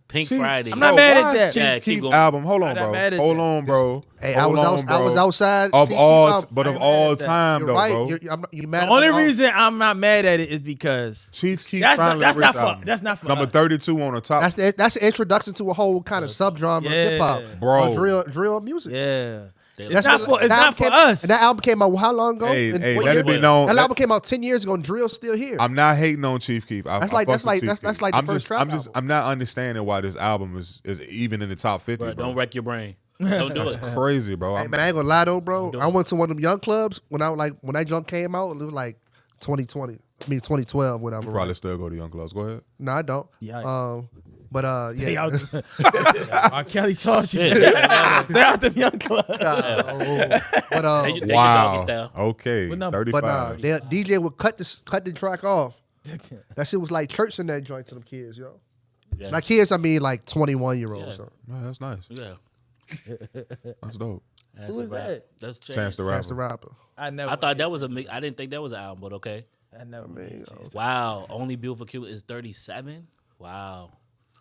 Pink Chief, Friday. I'm not mad at that. Yeah, Chief keep Keef going. album. Hold on, I'm not bro. mad at Hold that. on, bro. Hey, Hold on, I was outside of Keef all, album. but of I'm all mad at that. time, You're though, right. bro. You're mad The at only all. reason I'm not mad at it is because Chief Keef that's finally not released for album. that's not for Number us. 32 on the top. That's the introduction to a whole kind of subgenre of hip hop, Bro. drill music. Yeah. That's It's not for us. And that album came out how long ago? Hey, And hey, what let year it be was known. That album came out 10 years ago, and drill's still here. I'm not hating on Chief Keef. That's like the first trap album. I'm not understanding why this album is even in the top 50. Bro, Bro. don't wreck your brain. Don't do it. Crazy, bro. Hey, man, I ain't gonna lie though, bro. I went to one of them young clubs when that junk came out. It was like 2012, whatever. Probably still go to Young Clubs. Go ahead. No, I don't. Yeah. Yeah. R. Kelly taught you. Stay out them young clubs. But They your doggy Wow. style. Okay. What number? 35. DJ would cut the track off. That shit was like church in that joint to them kids, yo. Yeah. Like kids, I mean like 21-year-olds. Yeah. So. Man, that's nice. Yeah. That's dope. That's Who a is rap. that? That's Chance the That's the Rapper. rapper. I thought that was I didn't think that was an album, but okay. I never. Wow. Only Beautiful Kid is 37. Wow.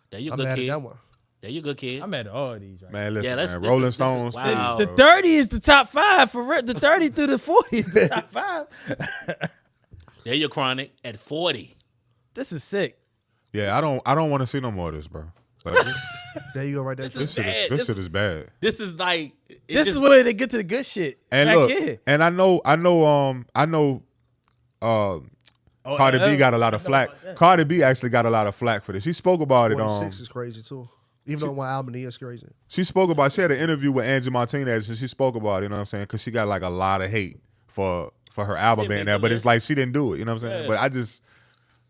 There you I'm good mad kid. at that one. There you good kid. I'm at all these right Man, listen, Yeah, man. Rolling Stones. wow. The 30 is the top 5 for real. The 30 through the 40 is the top 5. There you Chronic at 40. This is sick. Yeah, I don't want to see no more of this, bro. Like, There you go, right there. This this shit is bad. This is like This is where they get to the good shit. And back look, here. and I know Cardi B got a lot of flack. Cardi B actually got a lot of flack for this. She spoke about it. 46 is crazy too. Even though one album is crazy. She had an interview with Angie Martinez, and she spoke about it, you know what I'm saying? Because she got like a lot of hate for her album being there, but it's like she didn't do it, you know what I'm saying? Yeah. But I just,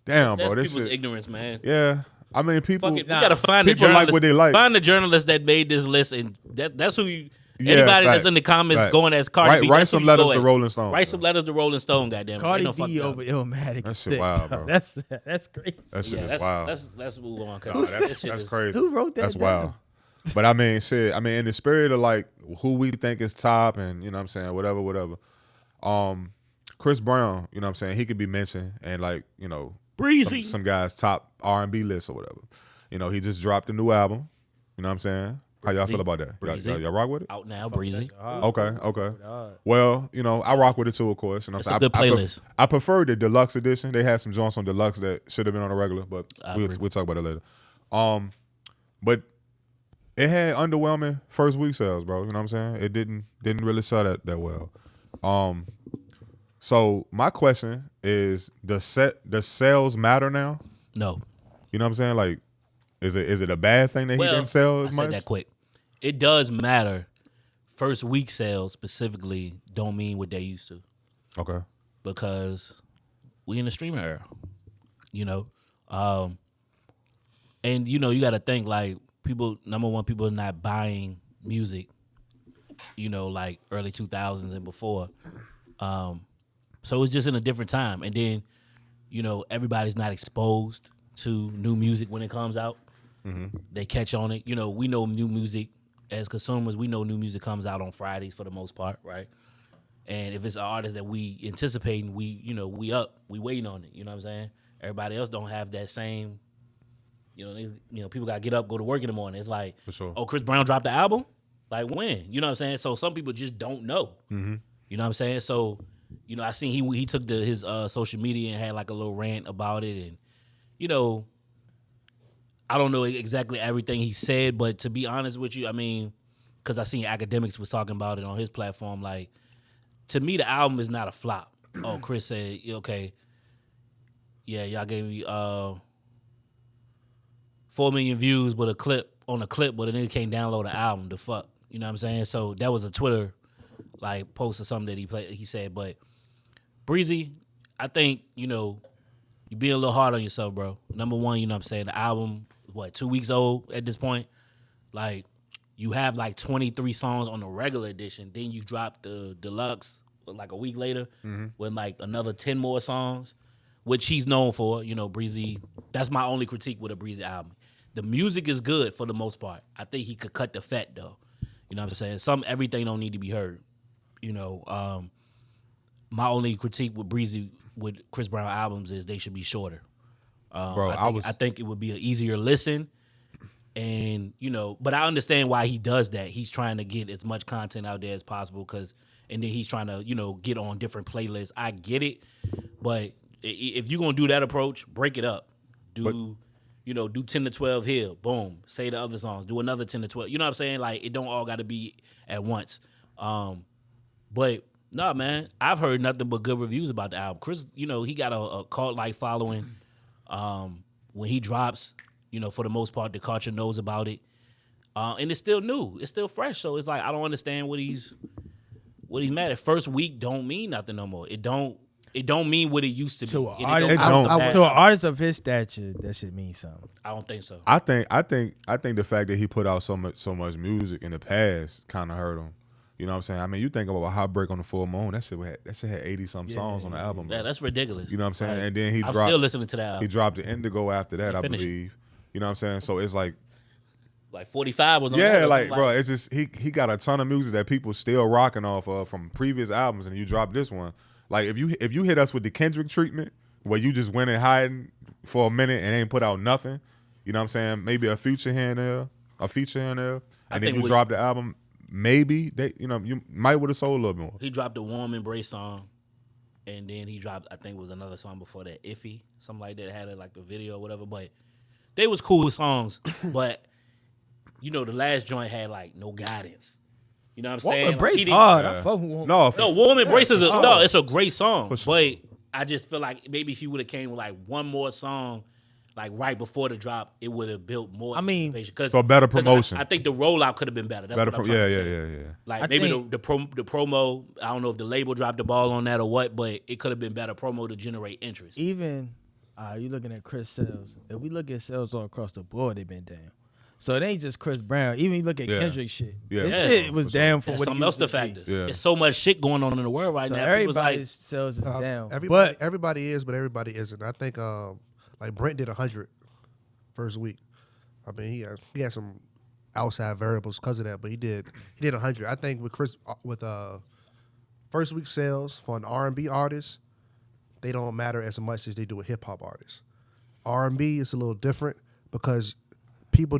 damn, bro. This people's ignorance, man. Yeah. I mean, people. We gotta find the journalists. Like what they like. Find the journalists that made this list, and that's who you. Anybody that's in the comments going as Cardi B. Write some letters to Rolling Stone. Write some letters to Rolling Stone, goddamn. Cardi B over Illmatic. That shit wild, bro. That's crazy. That shit is wild. Let's move on. That's crazy. Who wrote that? That's wild. But I mean, shit. I mean, in the spirit of like who we think is top, and you know what I'm saying, whatever. Chris Brown, you know what I'm saying, he could be mentioned, and like, you know, Breezy, some guys top R&B list or whatever. You know, he just dropped a new album. You know what I'm saying? How y'all feel about that? Y'all rock with it? Out now, Breezy. Okay. Well, you know, I rock with it too, of course. You know, it's a good playlist. I prefer the deluxe edition. They had some joints on deluxe that should have been on the regular, but we'll talk about it later. But it had underwhelming first week sales, bro. You know what I'm saying? It didn't really sell that well. So my question is, does sales matter now? No. You know what I'm saying? Like, is it a bad thing that he didn't sell as much? I said that quick. It does matter. First week sales specifically don't mean what they used to. Okay. Because we in the streaming era, you know. And you know, you got to think like people. Number one, people are not buying music, you know, like early 2000s and before. So it's just in a different time. And then, you know, everybody's not exposed to new music when it comes out. Mm-hmm. They catch on it. You know, we know new music as consumers. We know new music comes out on Fridays for the most part, right? And if it's an artist that we anticipating, we waiting on it. You know what I'm saying? Everybody else don't have that same. You know, people gotta get up, go to work in the morning. It's like, for sure. Oh, Chris Brown dropped the album? Like when? You know what I'm saying? So some people just don't know. Mm-hmm. You know what I'm saying? So, you know, I seen he took his social media and had like a little rant about it, and you know, I don't know exactly everything he said, but to be honest with you, I mean, because I seen Academics was talking about it on his platform, like, to me, the album is not a flop. Oh, Chris said, okay, yeah, y'all gave me 4 million views with a clip, but a nigga can't download the album. The fuck, you know what I'm saying? So that was a Twitter like post or something that he said. But Breezy, I think, you know, you being a little hard on yourself, bro. Number one, you know what I'm saying, the album, 2 weeks old at this point? Like, you have like 23 songs on the regular edition. Then you drop the deluxe like a week later with like another 10 more songs, which he's known for. You know, Breezy, that's my only critique with a Breezy album. The music is good for the most part. I think he could cut the fat though. You know what I'm saying? Everything don't need to be heard. You know, my only critique with Breezy with Chris Brown albums is they should be shorter. Bro, I think it would be an easier listen, and you know, but I understand why he does that. He's trying to get as much content out there as possible, and then he's trying to, you know, get on different playlists. I get it, but if you're gonna do that approach, break it up. Do 10 to 12 here, boom. Say the other songs. Do another 10 to 12. You know what I'm saying? Like, it don't all got to be at once. But no, man, I've heard nothing but good reviews about the album. Chris, you know, he got a cult-like following. When he drops, you know, for the most part, the culture knows about it. And it's still new. It's still fresh. So it's like, I don't understand what he's mad at. First week don't mean nothing no more. It don't mean what it used to be. To an artist of his stature, that should mean something. I don't think so. I think the fact that he put out so much music in the past kind of hurt him. You know what I'm saying? I mean, you think about Heartbreak on the Full Moon. That shit had 80-something songs on the album. Yeah, that's ridiculous. You know what I'm saying? Like, and then I'm still listening to that album. He dropped the Indigo after that, I believe. You know what I'm saying? So it's like 45 was on yeah, that. like bro, it's just he got a ton of music that people still rocking off of from previous albums, and you drop this one. Like if you hit us with the Kendrick treatment, where you just went and hiding for a minute and ain't put out nothing, you know what I'm saying? Maybe a feature here and there, and then you drop the album. Maybe you might would have sold a little more. He dropped the Warm Embrace song, and then he dropped, I think it was another song before that, Iffy, something like that, had like the video or whatever. But they was cool songs. But you know, the last joint had like no guidance. You know what I'm saying? Warm Embrace like, hard. Yeah. I fuck with No, Warm Embrace is it's a great song. But I just feel like maybe if he would have came with like one more song, like right before the drop, it would have built more. I mean, so better promotion. I think the rollout could have been better. That's Better what I'm trying to say. yeah. Like I maybe think- the promo. I don't know if the label dropped the ball on that or what, but it could have been better promo to generate interest. Even you looking at Chris sales. If we look at sales all across the board, they've been down. So it ain't just Chris Brown. Even you look at Yeah. Kendrick shit. Yeah. This Yeah. shit was For sure. down for That's what it something else used the to be. factors. Yeah. There's so much shit going on in the world right So now. People's like, everybody's sales is down. Everybody is, but everybody isn't. I think like Brent did 100 first week. I mean, he had some outside variables because of that, but he did 100. I think with first week sales for an R&B artist, they don't matter as much as they do with hip hop artists. R&B is a little different because people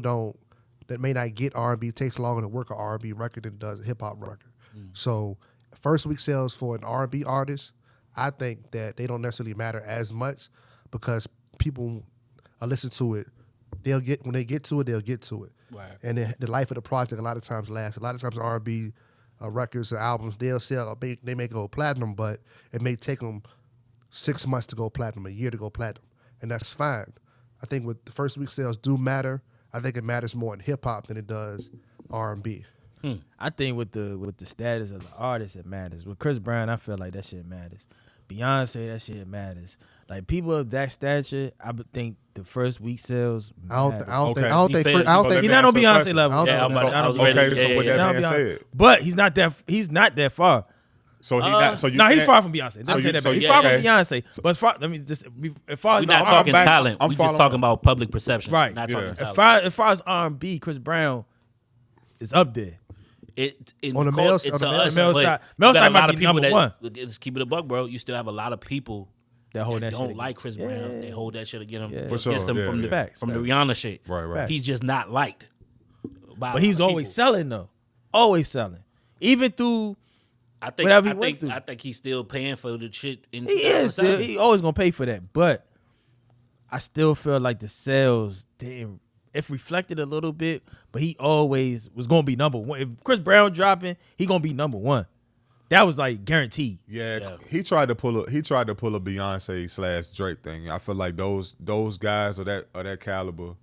that may not get R&B takes longer to work an R&B record than it does a hip hop record. So first week sales for an R&B artist, I think that they don't necessarily matter as much because people listen to it. When they get to it, they'll get to it. Right. And the life of the project a lot of times lasts. A lot of times R&B records or albums, they'll sell, they may go platinum, but it may take them 6 months to go platinum, a year to go platinum. And that's fine. I think with the first week sales do matter. I think it matters more in hip hop than it does R&B. I think with the status of the artist, it matters. With Chris Brown, I feel like that shit matters. Beyonce, that shit matters. Like people of that stature, I would think the first week sales. I don't Okay. think He I don't think He's not on Answer the Beyonce question. level. Yeah, I was Okay, ready. so with Not that on being Beyonce. said, But he's not that far. so he not. So you No, he's can't- far from Beyonce. Let So me say you- that. so He's you- far okay. from Beyonce. But as far, let me just as far as we're not the talking back- talent. I'm We're just following- talking about public perception. Right. Not Yeah. talking As talent. as far as R&B, Chris Brown is up there. On the male side, male side might be number one. Let's keep it a buck, bro. You still have a lot of people That hold that shit don't against like Chris him. Brown. Yeah. They hold that shit against him. Yeah. For sure, Against him yeah, from yeah. Facts, the facts. Rihanna shit. Right. He's just not liked. By But a he's lot of always people. selling though. Always selling. Even through I think. whatever he I went think. through. I think he's still paying for the shit. he is. Still, he always gonna pay for that. But I still feel like the sales didn't. It reflected a little bit, but he always was gonna be number one. If Chris Brown dropping, he gonna be number one. That was like guaranteed. Yeah, he tried to pull a Beyonce / Drake thing. I feel like those guys of that caliber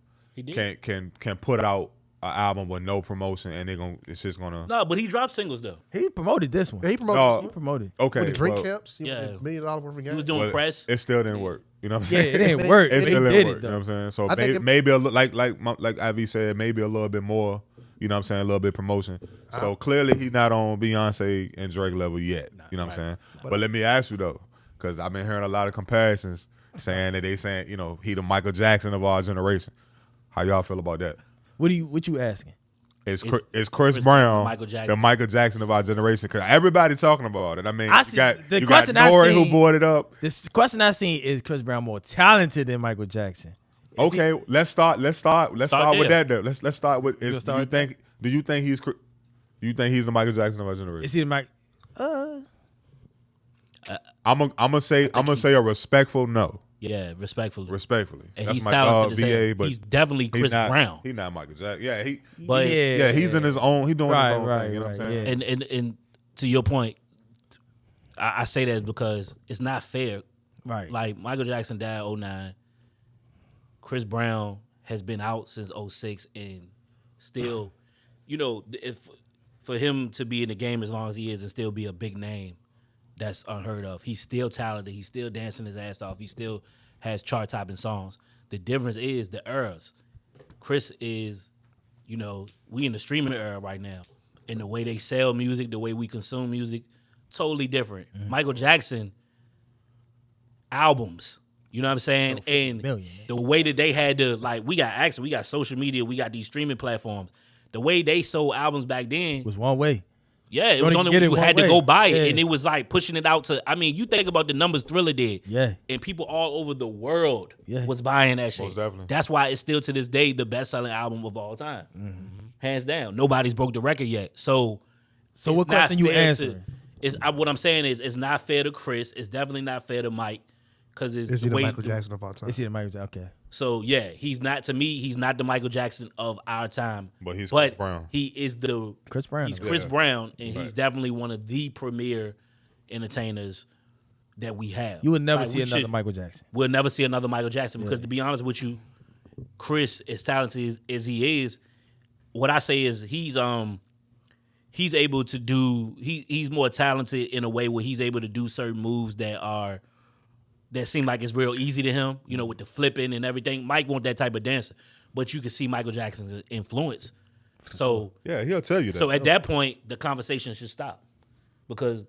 can put out an album with no promotion and it's just gonna. No, but he dropped singles though. He promoted this one. Yeah, he promoted. No. He promoted. Okay, With the drink well, camps, Yeah. $1 million worth of He games. was doing but press. it still didn't work. You know what I'm Yeah, saying? it didn't work. It But he still did didn't it work. You though. know what I'm saying? So I think maybe a like Ivy said, maybe a little bit more. You know what I'm saying? A little bit promotion. So clearly he's not on Beyonce and Drake level yet. You know what I'm saying? But let me ask you though, because I've been hearing a lot of comparisons saying that he the Michael Jackson of our generation. How y'all feel about that? What you asking? Is Chris Brown Michael Jackson. the Michael Jackson of our generation? Because everybody talking about it. I mean, I you see- got the you got question I Nori who seen- brought it up. This question I seen is Chris Brown more talented than Michael Jackson. Okay, let's start with there. that though. Let's start with. gonna start with Do you think he's the Michael Jackson of our generation? Is he Mike? I'm gonna say a respectful no. Yeah, respectfully. Respectfully, And that's he's my talented as VA, hell. but He's definitely Chris not, Brown. He's not Michael Jackson. Yeah, But yeah, he's in his own. He doing Right, his own right, thing. You know what I'm right, saying? yeah. and to your point, I say that because it's not fair. Right. Like Michael Jackson died 2009. Chris Brown has been out since 2006 and still, if for him to be in the game as long as he is and still be a big name, that's unheard of. He's still talented. He's still dancing his ass off. He still has chart-topping songs. The difference is the eras. Chris is, we in the streaming era right now. And the way they sell music, the way we consume music, totally different. Michael Jackson, albums. You know what I'm saying? And million, the way that they had to, we got social media, we got these streaming platforms. The way they sold albums back then, Was one way. yeah, it You was only only get it you one had to way. go buy it, Yeah. and it was like pushing it out to. I mean, you think about the numbers Thriller did, Yeah. and people all over the world Yeah. was buying that shit. Most definitely. That's why it's still to this day the best-selling album of all time, hands down. Nobody's broke the record yet. So So it's what not question you fair answering? what I'm saying is it's not fair to Chris. It's definitely not fair to Mike because it's Is he the the way. Michael Jackson of our time? Is he the Michael Jackson? Okay. So yeah, he's not the Michael Jackson of our time. But he's Chris Brown. He is the Chris Brown. He's Chris Yeah. Brown, and Right. he's definitely one of the premier entertainers that we have. You would never Like, see another Michael Jackson. We'll never see another Michael Jackson because, to be honest with you, Chris, as talented as he is, what I say is he's able to do. He's more talented in a way where he's able to do certain moves that seem like it's real easy to him. You know, with the flipping and everything. Mike wasn't that type of dancer, but you can see Michael Jackson's influence. So Yeah, he'll tell you that. So at that point, the conversation should stop because,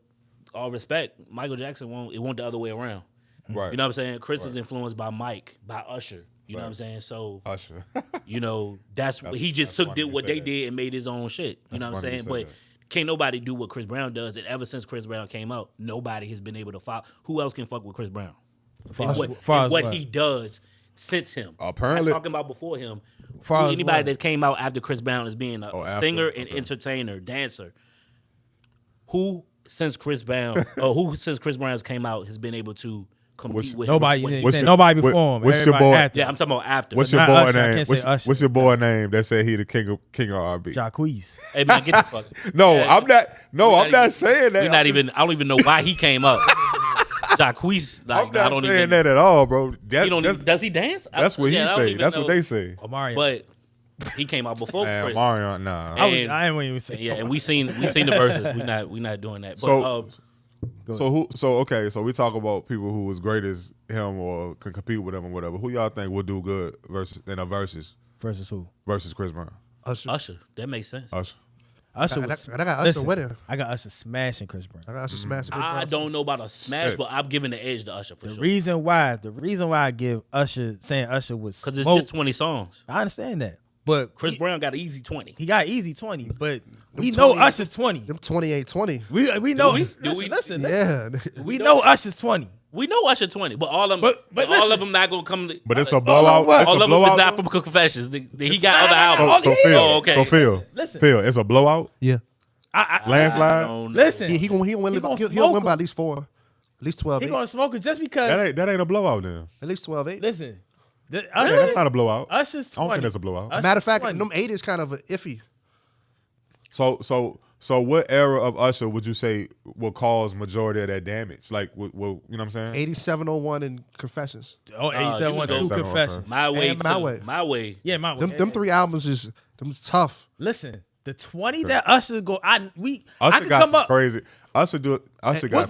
all respect, Michael Jackson won't the other way around. Right. You know what I'm saying? Chris is influenced by Mike, by Usher. You know what I'm saying? So Usher. you know, he just funny did you what say they that. did and made his own shit. You know what I'm funny you saying? say But that. can't nobody do what Chris Brown does. And ever since Chris Brown came out, nobody has been able to follow. Who else can fuck with Chris Brown? What he does since him. Apparently- I'm talking about before him. Far as Anybody what? that came out after Chris Brown as being a after, singer and okay. entertainer, dancer. Who since Chris Brown came out has been able to compete with Nobody. him? You saying nobody before him. what's your Everybody boy- after. Yeah, I'm talking about after. What's Not your boy Usher, I name? can't say Usher. What's your boy name that said he the king of R&B? Jacquees. Hey man, get the fuck. No, Yeah, I'm not. No, we're I'm not saying that. We're not even. I don't even know why he came up. Jacquees, like I'm not I don't saying even. that at all, bro. He don't even, does he dance? That's what he I don't say. even That's know. what they say. Omarion. But he came out before Man, Chris. Mario, nah. And- I ain't even say. Yeah, and we seen the Verzuz. We not doing that. But So we talk about people who was great as him or can compete with him or whatever. Who y'all think would do good in a versus Versus who? versus Chris Brown? Usher, that makes sense. Usher. Usher. I Was, got Usher listen, winning. I got Usher smashing Chris Brown. I got Usher smashing Chris I Brown. don't know about a smash, Hey. but I'm giving the edge to Usher for The sure. reason why I give Usher saying Usher was Because it's smoke, just 20 songs. I understand that, but Chris Brown got an easy 20. he got easy 20, but we 20 know Usher's 20. Them 28-20. We know. we? Listen, Do we? listen, Yeah. we know Usher's 20. We know Usher 20, but all of them, But all listen. of them not gonna come. But it's a blowout. what? It's all a of them is blowout. not from Confessions. He got other albums. So Phil, Oh, okay. so Phil, Listen. Phil, it's a blowout. Yeah. Landslide. No, no. Listen, He'll win He gonna he'll smoke win by him. at least 4. At least 12. he 8. gonna smoke it just because. That ain't a blowout then. At least 12. 8. Listen, Yeah, that's not a blowout. Usher's 20. I don't think that's a blowout. Usher's Matter of fact, 20. them 8 is kind of iffy. So what era of Usher would you say will cause majority of that damage? Like, you know what I'm saying? 8701 in Confessions. Oh, 87 you one, can two go- confessions. My way, And My too. Way. My way. Yeah, my Them 3 albums is tough. Listen, the 20 that Usher go, I Usher can got come some up. crazy. Usher got.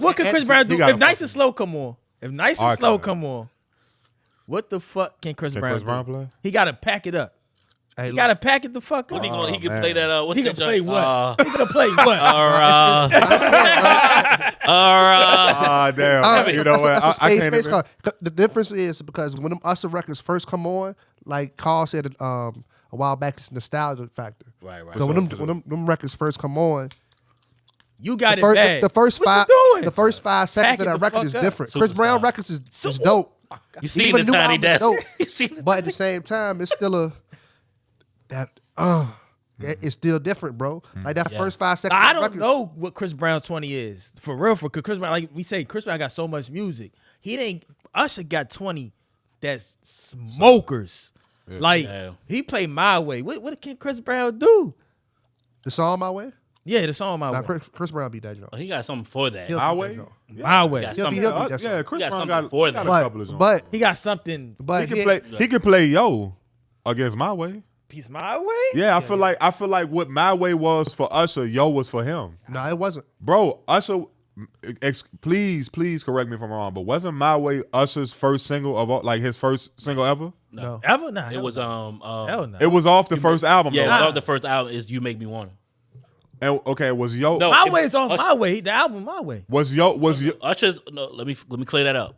What could Chris and Brown he do got if a Nice fucking- and Slow come on? If Nice and Alright, Slow come on. come on, what the fuck can Chris Can Brown Chris do? Brown play? He got to pack it up. Hey, He got to pack it the fuck up. He can man. play that. What's He the can play joint? what? He can play what? Ah, damn. You know what? That's a I space can't face even. card. The difference is because when them Usher records first come on, like Carl said a while back, it's nostalgia factor. Right. So when them records first come on, You got it first, bad. the first What you 5 doing? the first 5 seconds Pack of it that the record fuck is up. different. Chris Brown Superstar. records is dope. You see Even the new Tiny album is Desk. dope. You see But at the same time, it's still it's still different, bro. Like that Yeah. first 5 seconds. I of the don't record, know what Chris Brown's 20 is. For real, for Chris Brown, like we say, Chris Brown got so much music. Usher got 20 that's smokers. Like, Yeah. he played My Way. What can Chris Brown do? The song My Way. Yeah, the song My Nah, Way. Chris Brown beat that, you know. Oh, he got something for that. He'll My beat Way? that, you know. My Way. got He'll something. beat that Yeah, song. Chris got Brown something got for a that. couple of songs. But He got something. but He can play Yo against My Way. Piece My Way? Yeah, I feel like what My Way was for Usher, Yo was for him. no, it wasn't. Bro, Usher, please correct me if I'm wrong, but wasn't My Way Usher's first single of all, like his first single ever? No. Ever? Nah. It was hell no. It was off the first album. yeah. though. Well, the first album is "You Make Me Wanna." And okay, was Yo No. My it- Way's off Usher- My Way. The album My Way. was Yo Usher's no. Let me clear that up.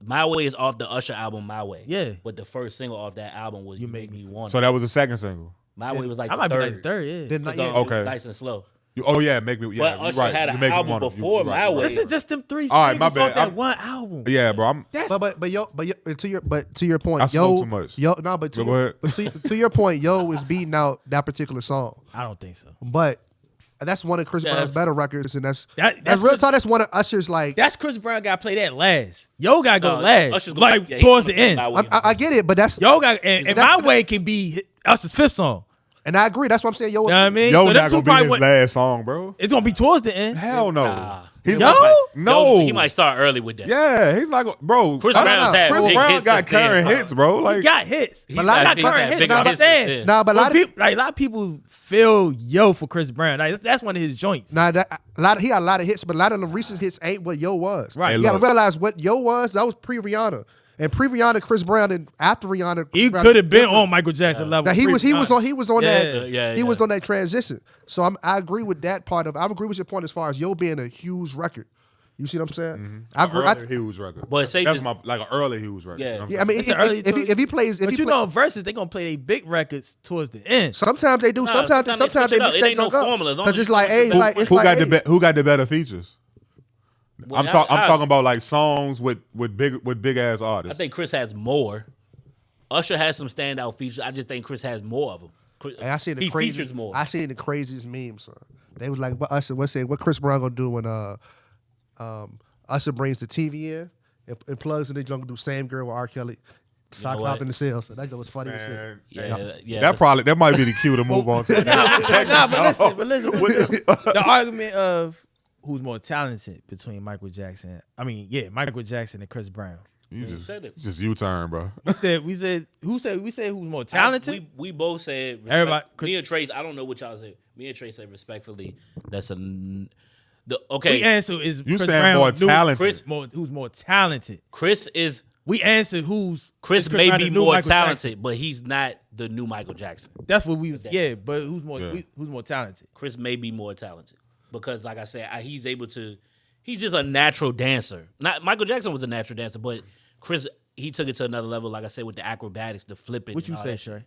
My Way is off the Usher album, My Way. Yeah. But the first single off that album was "You Make Me Wanna." so that was the second single. My Way was like I the might be third. like the third, yeah. Did not It's yet. on- Okay. Nice and slow. Oh yeah, make me. Yeah, But you're Usher right. had You an make me album wanna- before you're My Way. This is just them 3 All right, my singles off bad. that one album. Yeah, bro. I'm. That's To your point, I smoke too much. Yo, no, but Go ahead. to your point, Yo is beating out that particular song. I don't think so. But that's one of Chris Yeah, Brown's better records, and that's That's real Chris- talk. That's one of Usher's like. That's Chris Brown got to play that last. Yo got to go No, last. Usher's gonna- Like yeah, he towards the gonna play end. My Way. I get it, but that's Yo got and My That's- Way can be Usher's 5th song. And I agree. That's what I'm saying. Yo, You know what I mean? Yo, So them not two gonna be probably his went- last song, bro. It's gonna be towards the end. Hell no. Nah. He's Yo? like, no. He might start early with that. Yeah, he's like, bro. Chris No, no, Brown's no. had Chris big Brown hits got since then, current bro. hits, bro. He Like, got hits. He But a lot got of current hits. bigger Nah, but hits saying- since then. Nah, but a lot of People, like a lot of people feel yo for Chris Brown. Like that's one of his joints. Nah, he got a lot of hits, but a lot of the recent hits ain't what Yo was. Right. Hey, You gotta look. realize what Yo was. That was pre-Rihanna, and pre-Rihanna, Chris Brown, and after Rihanna, He Chris Brown could have is been different. on Michael Jackson level. Now he was on Yeah. that on that transition. So I agree with that part of. I agree with your point as far as Yo being a huge record. You see what I'm saying? I agree. early huge record. But say That's this- my like an early huge record. Yeah. You know what I'm Yeah, I mean, It's an early if he plays, But you know, versus they gonna play their big records towards the end. sometimes they do. Nah, Sometimes they they switch it up. It mistake ain't no formula. As long because as it's you like, come hey, with like it's who like, got hey, who got the better features? Well, I'm talking about like songs with big ass artists. I think Chris has more. Usher has some standout features. I just think Chris has more of them. Hey, I seen the he crazy. features more. I seen the craziest memes. Son. They was like, what Chris Brown gonna do when Usher brings the TV in and plugs in? They gonna do Same Girl with R. Kelly, sock what? hop in the sales. So that was funny as shit. Man, Yeah. that might be the cue to move on to the next. But listen. The argument of who's more talented between Michael Jackson. Michael Jackson and Chris Brown. You said it. just U-turn, bro. We said who's more talented? We both said Everybody- me and Trace. I don't know what y'all said. Me and Trace said respectfully. That's The okay. answer is You Chris saying Brown more new- talented. who's more talented? Chris is We answered Chris is may Brown be the new more Michael talented, Jackson? but he's not the new Michael Jackson. That's what we was. Yeah, but who's more talented? Chris may be more talented because, like I said, he's able to. He's just a natural dancer. Not Michael Jackson was a natural dancer, but Chris he took it to another level. Like I said, with the acrobatics, the flipping. What and you all say, that shit. Shay?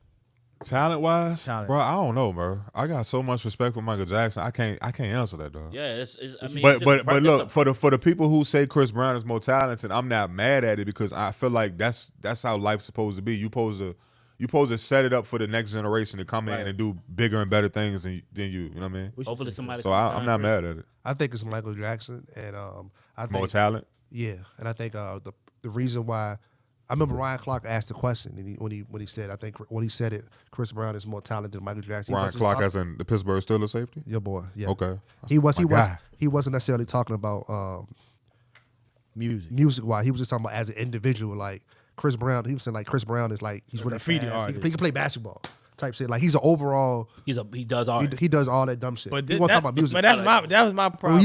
Talent-wise, Talent. bro, I don't know, bro. I got so much respect for Michael Jackson. I can't answer that, dog. Yeah, I mean, But look, for the people who say Chris Brown is more talented, I'm not mad at it because I feel like that's how life's supposed to be. You supposed to set it up for the next generation to come in and do bigger and better things than you. You know what I mean? hopefully somebody. So can I'm not Chris. mad at it. I think it's Michael Jackson, and I think More talent. Yeah, and I think the reason why I remember Ryan Clark asked the question and when he said it, Chris Brown is more talented than Michael Jackson. Ryan Clark as in the Pittsburgh Steelers safety. Your boy, yeah. Okay. He wasn't guy. necessarily talking about Music. wise. He was just talking about as an individual. Like Chris Brown, he was saying like Chris Brown is like he's really graffiti fast. artist. He can play basketball type shit. Like he's an overall. He does art. He does all that dumb shit. But he won't talk about music. But that was my problem. when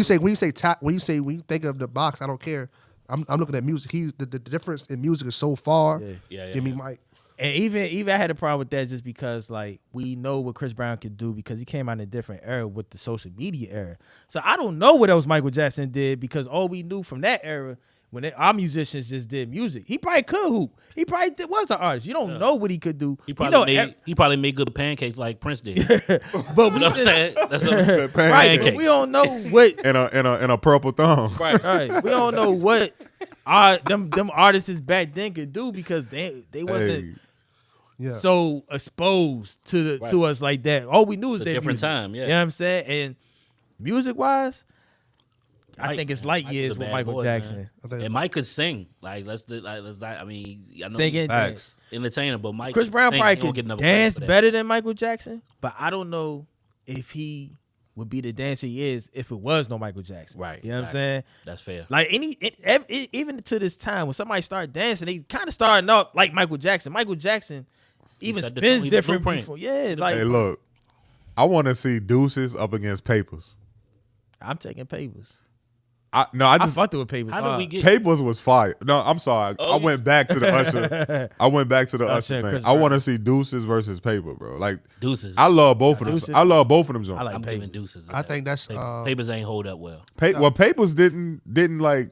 you think of the box, I don't care. I'm looking at music. The difference in music is so far. Yeah. Give me Mike. And even I had a problem with that just because like we know what Chris Brown could do because he came out in a different era with the social media era. So I don't know what else Michael Jackson did because all we knew from that era when our musicians just did music, he probably could hoop. He probably was an artist. You don't know what he could do. He probably made good pancakes like Prince did. but You know what I'm saying? That's what right, pancakes. but we don't know what In a purple thumb. right. We don't know what them artists back then could do because they wasn't Hey, Yeah. so exposed to us like that. All we knew is It's a their different music. time, yeah. You know what I'm saying? And music wise, I Mike- think it's light Mike years is a with bad Michael boy, Jackson. man. I think- And Mike could sing. I mean, I know Singing, he's facts. entertainer, but Mike Chris can Brown sing. probably He don't get could enough credit dance for that. better than Michael Jackson, but I don't know if he would be the dancer he is if it was no Michael Jackson. Right. You know what I'm Right. saying? That's fair. Like even to this time, when somebody start dancing, they kind of starting out like Michael Jackson. Michael Jackson even set the spins tone, he the different. blueprint. Before. Yeah, like hey, look. I want to see Deuces up against Papers. I'm taking Papers. I I just fucked with Papers. How did we hard. get? Papers was fire. No, I'm sorry. Oh, I went back to the Usher. I went back to the Usher Usher and thing. Chris I want to Brown. see Deuces versus Paper, bro. Like Deuces? I love both of them. Deuces. I love both of them. Joints. I like I'm Papers. giving Deuces. I think that's Papers ain't hold up well. Well, Papers didn't like.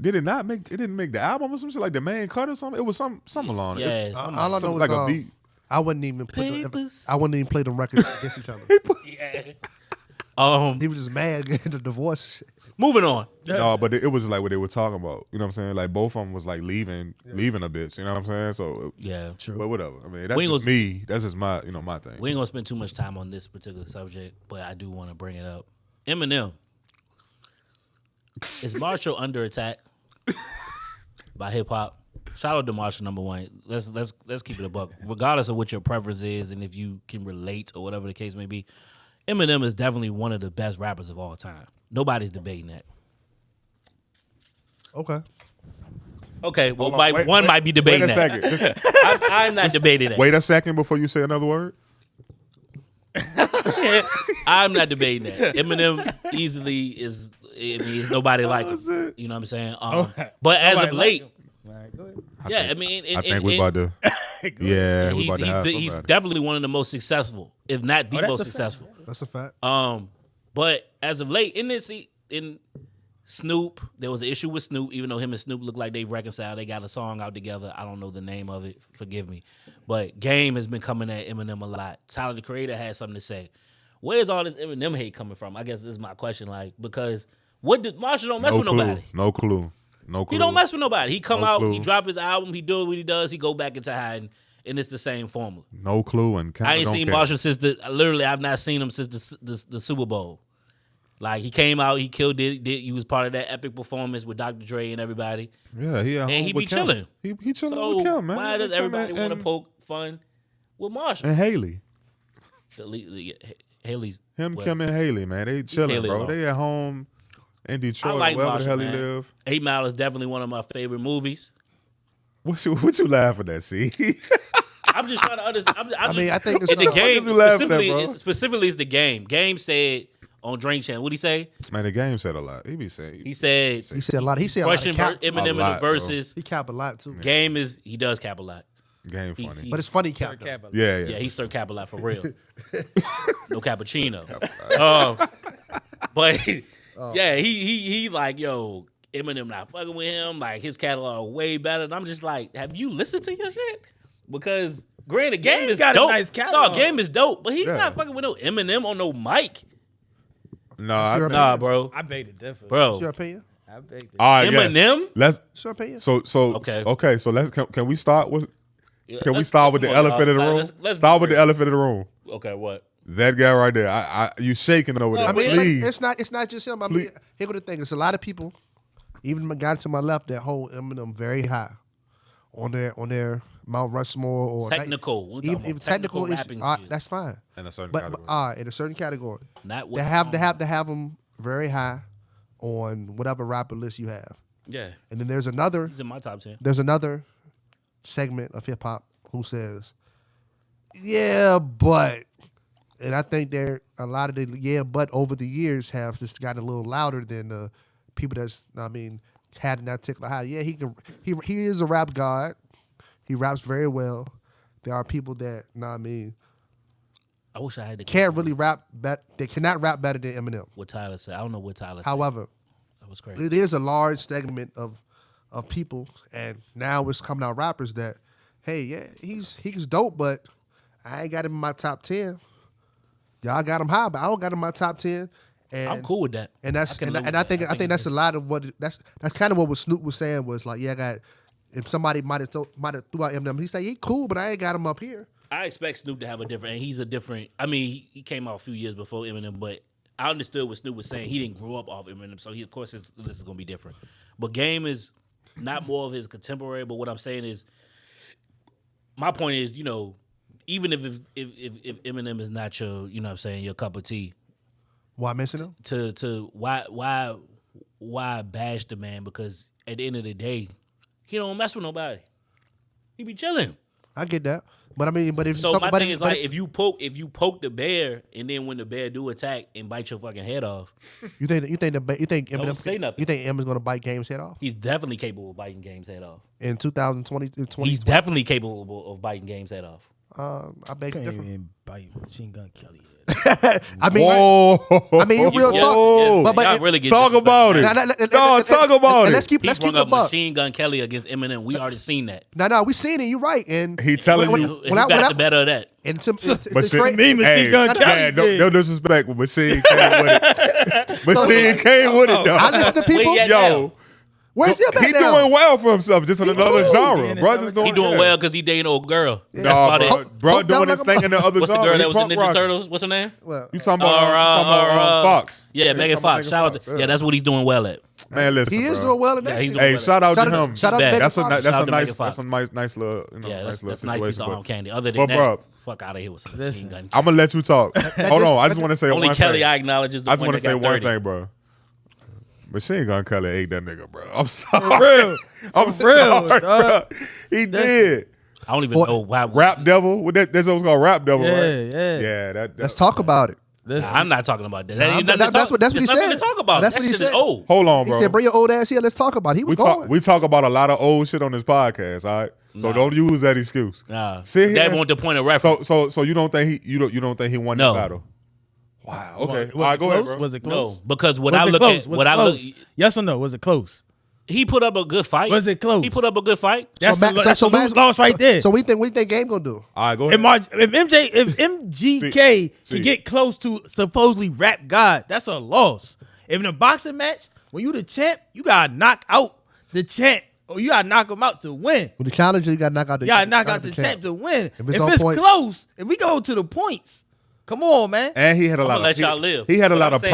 Did it not make? It didn't make the album or some shit like the main cut or something. It was some along it. Yeah, all I know is Like a beat. I wouldn't even Papers. I wouldn't even play them records against each other. He was just mad at the divorce and shit. Moving on. No, but it was like what they were talking about. You know what I'm saying? Like both of them was like leaving a bitch. You know what I'm saying? So, Yeah. but whatever. I mean, that's We ain't just gonna- me. That's just my my thing. We ain't gonna spend too much time on this particular subject, but I do want to bring it up. Eminem. Is Marshall under attack by hip hop? Shout out to Marshall number one. Let's keep it a buck. Regardless of what your preference is and if you can relate or whatever the case may be, Eminem is definitely one of the best rappers of all time. Nobody's debating that. Okay. Okay, well, Wait, might be debating wait a that. second. I'm not debating that. Wait a second before you say another word. I'm not debating that. Eminem easily is. I mean, it's nobody like him. You know what I'm saying? But as of late, I mean, I think we about to. Yeah, we about to have he's somebody. definitely one of the most successful, if not the most successful. That's a fact. But as of late, in Snoop, there was an issue with Snoop, even though him and Snoop look like they reconciled. They got a song out together. I don't know the name of it. Forgive me. But Game has been coming at Eminem a lot. Tyler, the Creator, had something to say. Where's all this Eminem hate coming from? I guess this is my question. Like, because Marshall don't mess with nobody. No clue. He don't mess with nobody. He come out, clue. he drop his album, he do what he does, he go back into hiding, and it's the same formula. No clue. And I ain't seen Marshall since I've not seen him since the Super Bowl. Like, he came out, he killed it. He was part of that epic performance with Dr. Dre and everybody. Yeah, he be chilling. He chilling So with Kim, man. why does everybody want to poke fun with Marshall? And Haley. Haley's Kim and Haley, man. They chilling, Haley bro. alone. They at home in Detroit, I like wherever Marshall, the hell man. he live. 8 Mile is definitely one of my favorite movies. What you laughing at, see? I'm just trying to understand. I mean, I think it's in the not- game What you laughing at, bro? specifically, it's the game. Game said on Drink Champ. What'd he say? Man, the Game said a lot. He be saying. He said He said a lot. He said a lot crushing of cap. too. Eminem in lot, the bro. verses. He cap a lot too. Game he does cap a lot. Game funny. he- But it's funny cap. though. Yeah. Yeah, he served cap a lot for real. No cappuccino. But yeah, he like, yo, Eminem not fucking with him. Like, his catalog way better. And I'm just like, have you listened to your shit? Because granted, Game is got a dope. nice catalog. No, Game is dope, but he's Yeah. not fucking with no Eminem on no mic. Sure. Nah, bro. I beg to differ. Bro. Your opinion? I beg to All right, yes. Eminem? Let's. Your opinion? So Okay. So let's. Can we start with? Can we Let's- start with the come on, elephant in the dog. room? Let's Start be with the real. elephant in the room. Okay, what? That guy right there. You shaking over there. I mean, Please. but it's not just him. I mean, here go the thing. It's a lot of people, even the guy to my left, that hold Eminem very high on their Mount Rushmore or Technical. We're talking even about technical is rapping skills. that's fine. In a certain But category. in a certain category, Not they what have song. to have them very high on whatever rapper list you have. Yeah. And then there's another He's in my top 10. segment of hip hop who says, "Yeah, but," and I think there a lot of the "yeah, but" over the years have just gotten a little louder than the people had an articulate high. Yeah, he is a rap god. He raps very well. There are people that I wish I had the can't really rap. They cannot rap better than Eminem. what Tyler said. I don't know what Tyler said. However, That was crazy. it is a large segment of people, and now it's coming out rappers that, hey, yeah, he's dope, but I ain't got him in my top 10. Y'all got him high, but I don't got him in my top 10. And I'm cool with that. And that's can live and with I think that. I think that's a lot of what that's kind of what Snoop was saying was like, yeah, I got. If somebody might have threw out Eminem, he said he cool, but I ain't got him up here. I expect Snoop to have a different, and he's a different. I mean, he came out a few years before Eminem, but I understood what Snoop was saying. He didn't grow up off Eminem, so of course this is gonna be different. But Game is not more of his contemporary. But what I'm saying is, my point is, even if Eminem is not your, what I'm saying, your cup of tea, Why mention him? to why bash the man? Because at the end of the day, he don't mess with nobody. He be chilling. I get that, but I mean, but if So my somebody thing is like, if you poke the bear, and then when the bear do attack and bite your fucking head off, you think Eminem, Don't say nothing. you think Eminem's gonna bite Game's head off he's definitely capable of biting Game's head off. in 2020? He's definitely capable of biting Game's head off. I beg to Can't differ. even bite Machine Gun Kelly. I mean, Whoa. I mean, real Yeah, talk. yeah, but y'all it- really get Talk about it. disrespectful. Dog, talk about and it. Let's keep He it brought a up buck. Machine Gun Kelly against Eminem. We already seen that. No, we seen it. You're right. And He telling when- you. Who when I- got when the better of that? and it's Machine, great. Me, Machine Gun Kelly yeah, did. no disrespect, but Machine came with it. Machine came with it, I dog. listen to Where people. he at Yo, now? Where's him at He now? doing well for himself, just in another cool. genre. Bro, just doing He doing yeah. well because he dating an old girl. Yeah. That's about Nah, it. bro, Hope doing down his like thing in the other What's the genre. girl He that was in punk Ninja rocking. Turtles? What's her name? Well, You talking about Fox? Yeah, Megan talking about Fox. Megan Shout out Fox, to, yeah. yeah, that's what he's doing well at. Man, listen, he is bro. doing well in that. Yeah, he's shit. doing Hey, well. shout out Shout to out- him. shout out Bad. Megan That's a Fox. that's Shout a out to Megan nice Fox. that's a nice little Yeah, nice little that's nice piece situation. of arm candy. Other But than bro, that, fuck out of here with some Listen. machine gun. I'm gonna let you talk. Hold on, I just want to say Only one Kelly thing. I acknowledge is the I just one want that to say got one 30. thing, bro. Machine Gun Kelly ate that nigga, bro. I'm sorry. For real. I'm For real, sorry, dog. bro. He did. I don't even know why. Rap Devil. What that's what's called Rap Devil, Yeah, right? yeah. Yeah, that Let's talk about it. Listen, Nah, I'm not talking about that. Nah, Ain't that- nothing to that's talk- what he there's nothing said. to talk about. That's That what he shit is said. old. Hold on, He bro. said, "Bring your old ass here. Let's talk about it." He was going. We talk about a lot of old shit on this podcast, all right? So Nah. don't use that excuse. Nah, Sit here that and- want the point of reference. So you don't think you don't think he won No. the battle? Wow. Okay. was All right, it go ahead, close? bro. Was it No, close? because what Was I it look close? at, Was what it I look, close? Yes or no? Was it close? he put up a good fight. Was it close? He put up a good fight. That's Ma- a, that's a lose loss right there. So we think Game gonna do? All right, go If, ahead. if MGK See. can get close to supposedly rap God, that's a loss. If in a boxing match, when you the champ, you gotta knock out the champ, or you gotta knock him out to win. With the challenger, you got to knock out the. You gotta knock out the champ. champ to win. If If it's it's, on points- close, if we go to the points, come on, man. And he had a I'ma lot let of y'all live. He had a What lot I'm of saying.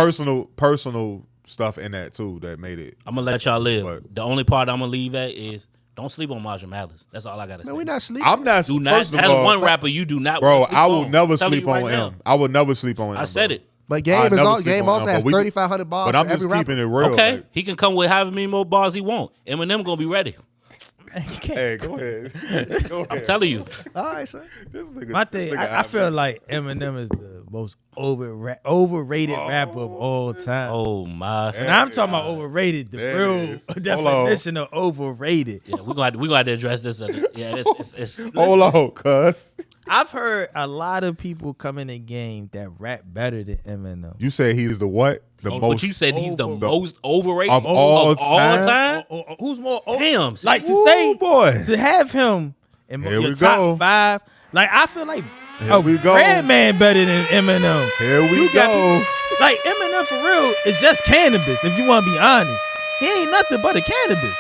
personal stuff in that too that made it. I'm gonna let y'all live. But- The only part I'm gonna leave at is don't sleep on Marshall Mathers. That's all I gotta say. Man, we not sleeping. I'm not do not. first of That's all, one rapper you do not. bro. wanna sleep I will on. never I'm telling sleep you right on now. him. I will never sleep on him. I said bro. it. But I Game is never all sleep Game on also him, has but we- 3,500 bars. But I'm for just every keeping rapper. it real. Okay, like, he can come with however many more bars he want. Eminem gonna be ready. You can't- hey, go ahead. Go ahead. I'm telling you. All right, son. This nigga, My thing, I feel like Eminem is the most overrated rapper of all time. Oh my. Now I'm talking about overrated, the There it real is. Hold definition of overrated. Yeah, we're gonna have to address this. Yeah, it's Hold on, cuz. I've heard a lot of people come in the game that rap better than Eminem. You say he's the what? The but most you said he's the over- most overrated of all time? time. Who's more? Damn, like to Ooh, say boy. to have him in Here your we top go. 5. Like I feel like Here we go. Redman better than Eminem. Here we You got go. people- like Eminem for real is just cannabis. If you want to be honest, he ain't nothing but a cannabis.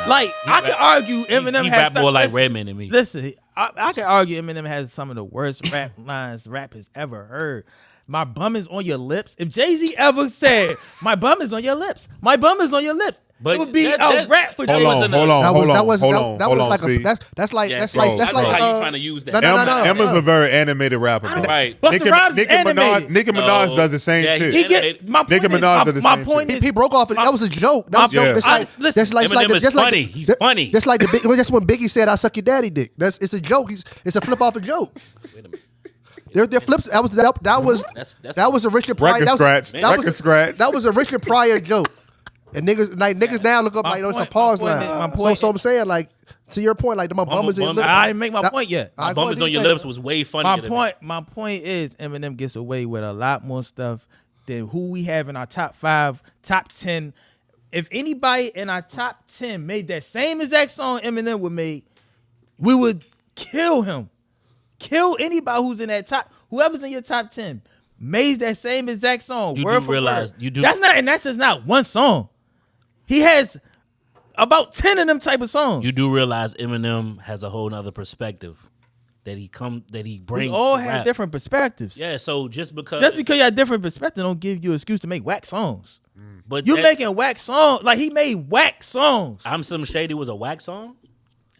Like I can argue Eminem he has rap more some- like listen, Redman than me. Listen, I can argue Eminem has some of the worst rap lines rap has ever heard. My bum is on your lips. If Jay-Z ever said, "My bum is on your lips," my bum is on your lips, But it would be that- a rap for hold Jay-Z. on, Hold on, That was hold that on, was hold that, on, that hold was on. like See, that's like Yeah, that's bro, like I know how you trying to use that. No. Emma's a very animated rapper. Bro. Right. Busta Rhymes is Nicki Minaj, animated. Nicki Minaj No. does the same Yeah, shit. He get my Nicki point. Is, Minaj did the my same point shit. is He broke off. That was a joke. That was my- a joke. It's like listen, that's like Eminem is just like funny. the- He's that- funny. Just like the big. That's when Biggie said, "I suck your daddy dick." It's a joke. It's a flip off a joke. Wait a minute. They're flips. That was That's a Richard Pryor. Record that was, scratch. That Record was, scratch. That was a Richard Pryor joke. And niggas now look up My like it's a point- pause my point line. is- my point So I'm saying like to your point, like my bum is in your lip. I didn't make my That- point yet. All right, Bum go is ahead, on your do lips that. was way funnier. My point is Eminem gets away with a lot more stuff than who we have in our top 5, top 10. If anybody in our top 10 made that same exact song Eminem would make, we would kill him. Kill anybody who's in that top. Whoever's in your top 10 made that same exact song. You word do for realize- word. you do- That's just not one song. He has about 10 of them type of songs. You do realize Eminem has a whole nother perspective that he brings. We all to have rap. different perspectives. Yeah, so just because You have different perspective, don't give you an excuse to make whack songs. but You that- making whack songs like he made whack songs. I'm Slim Shady was a whack song.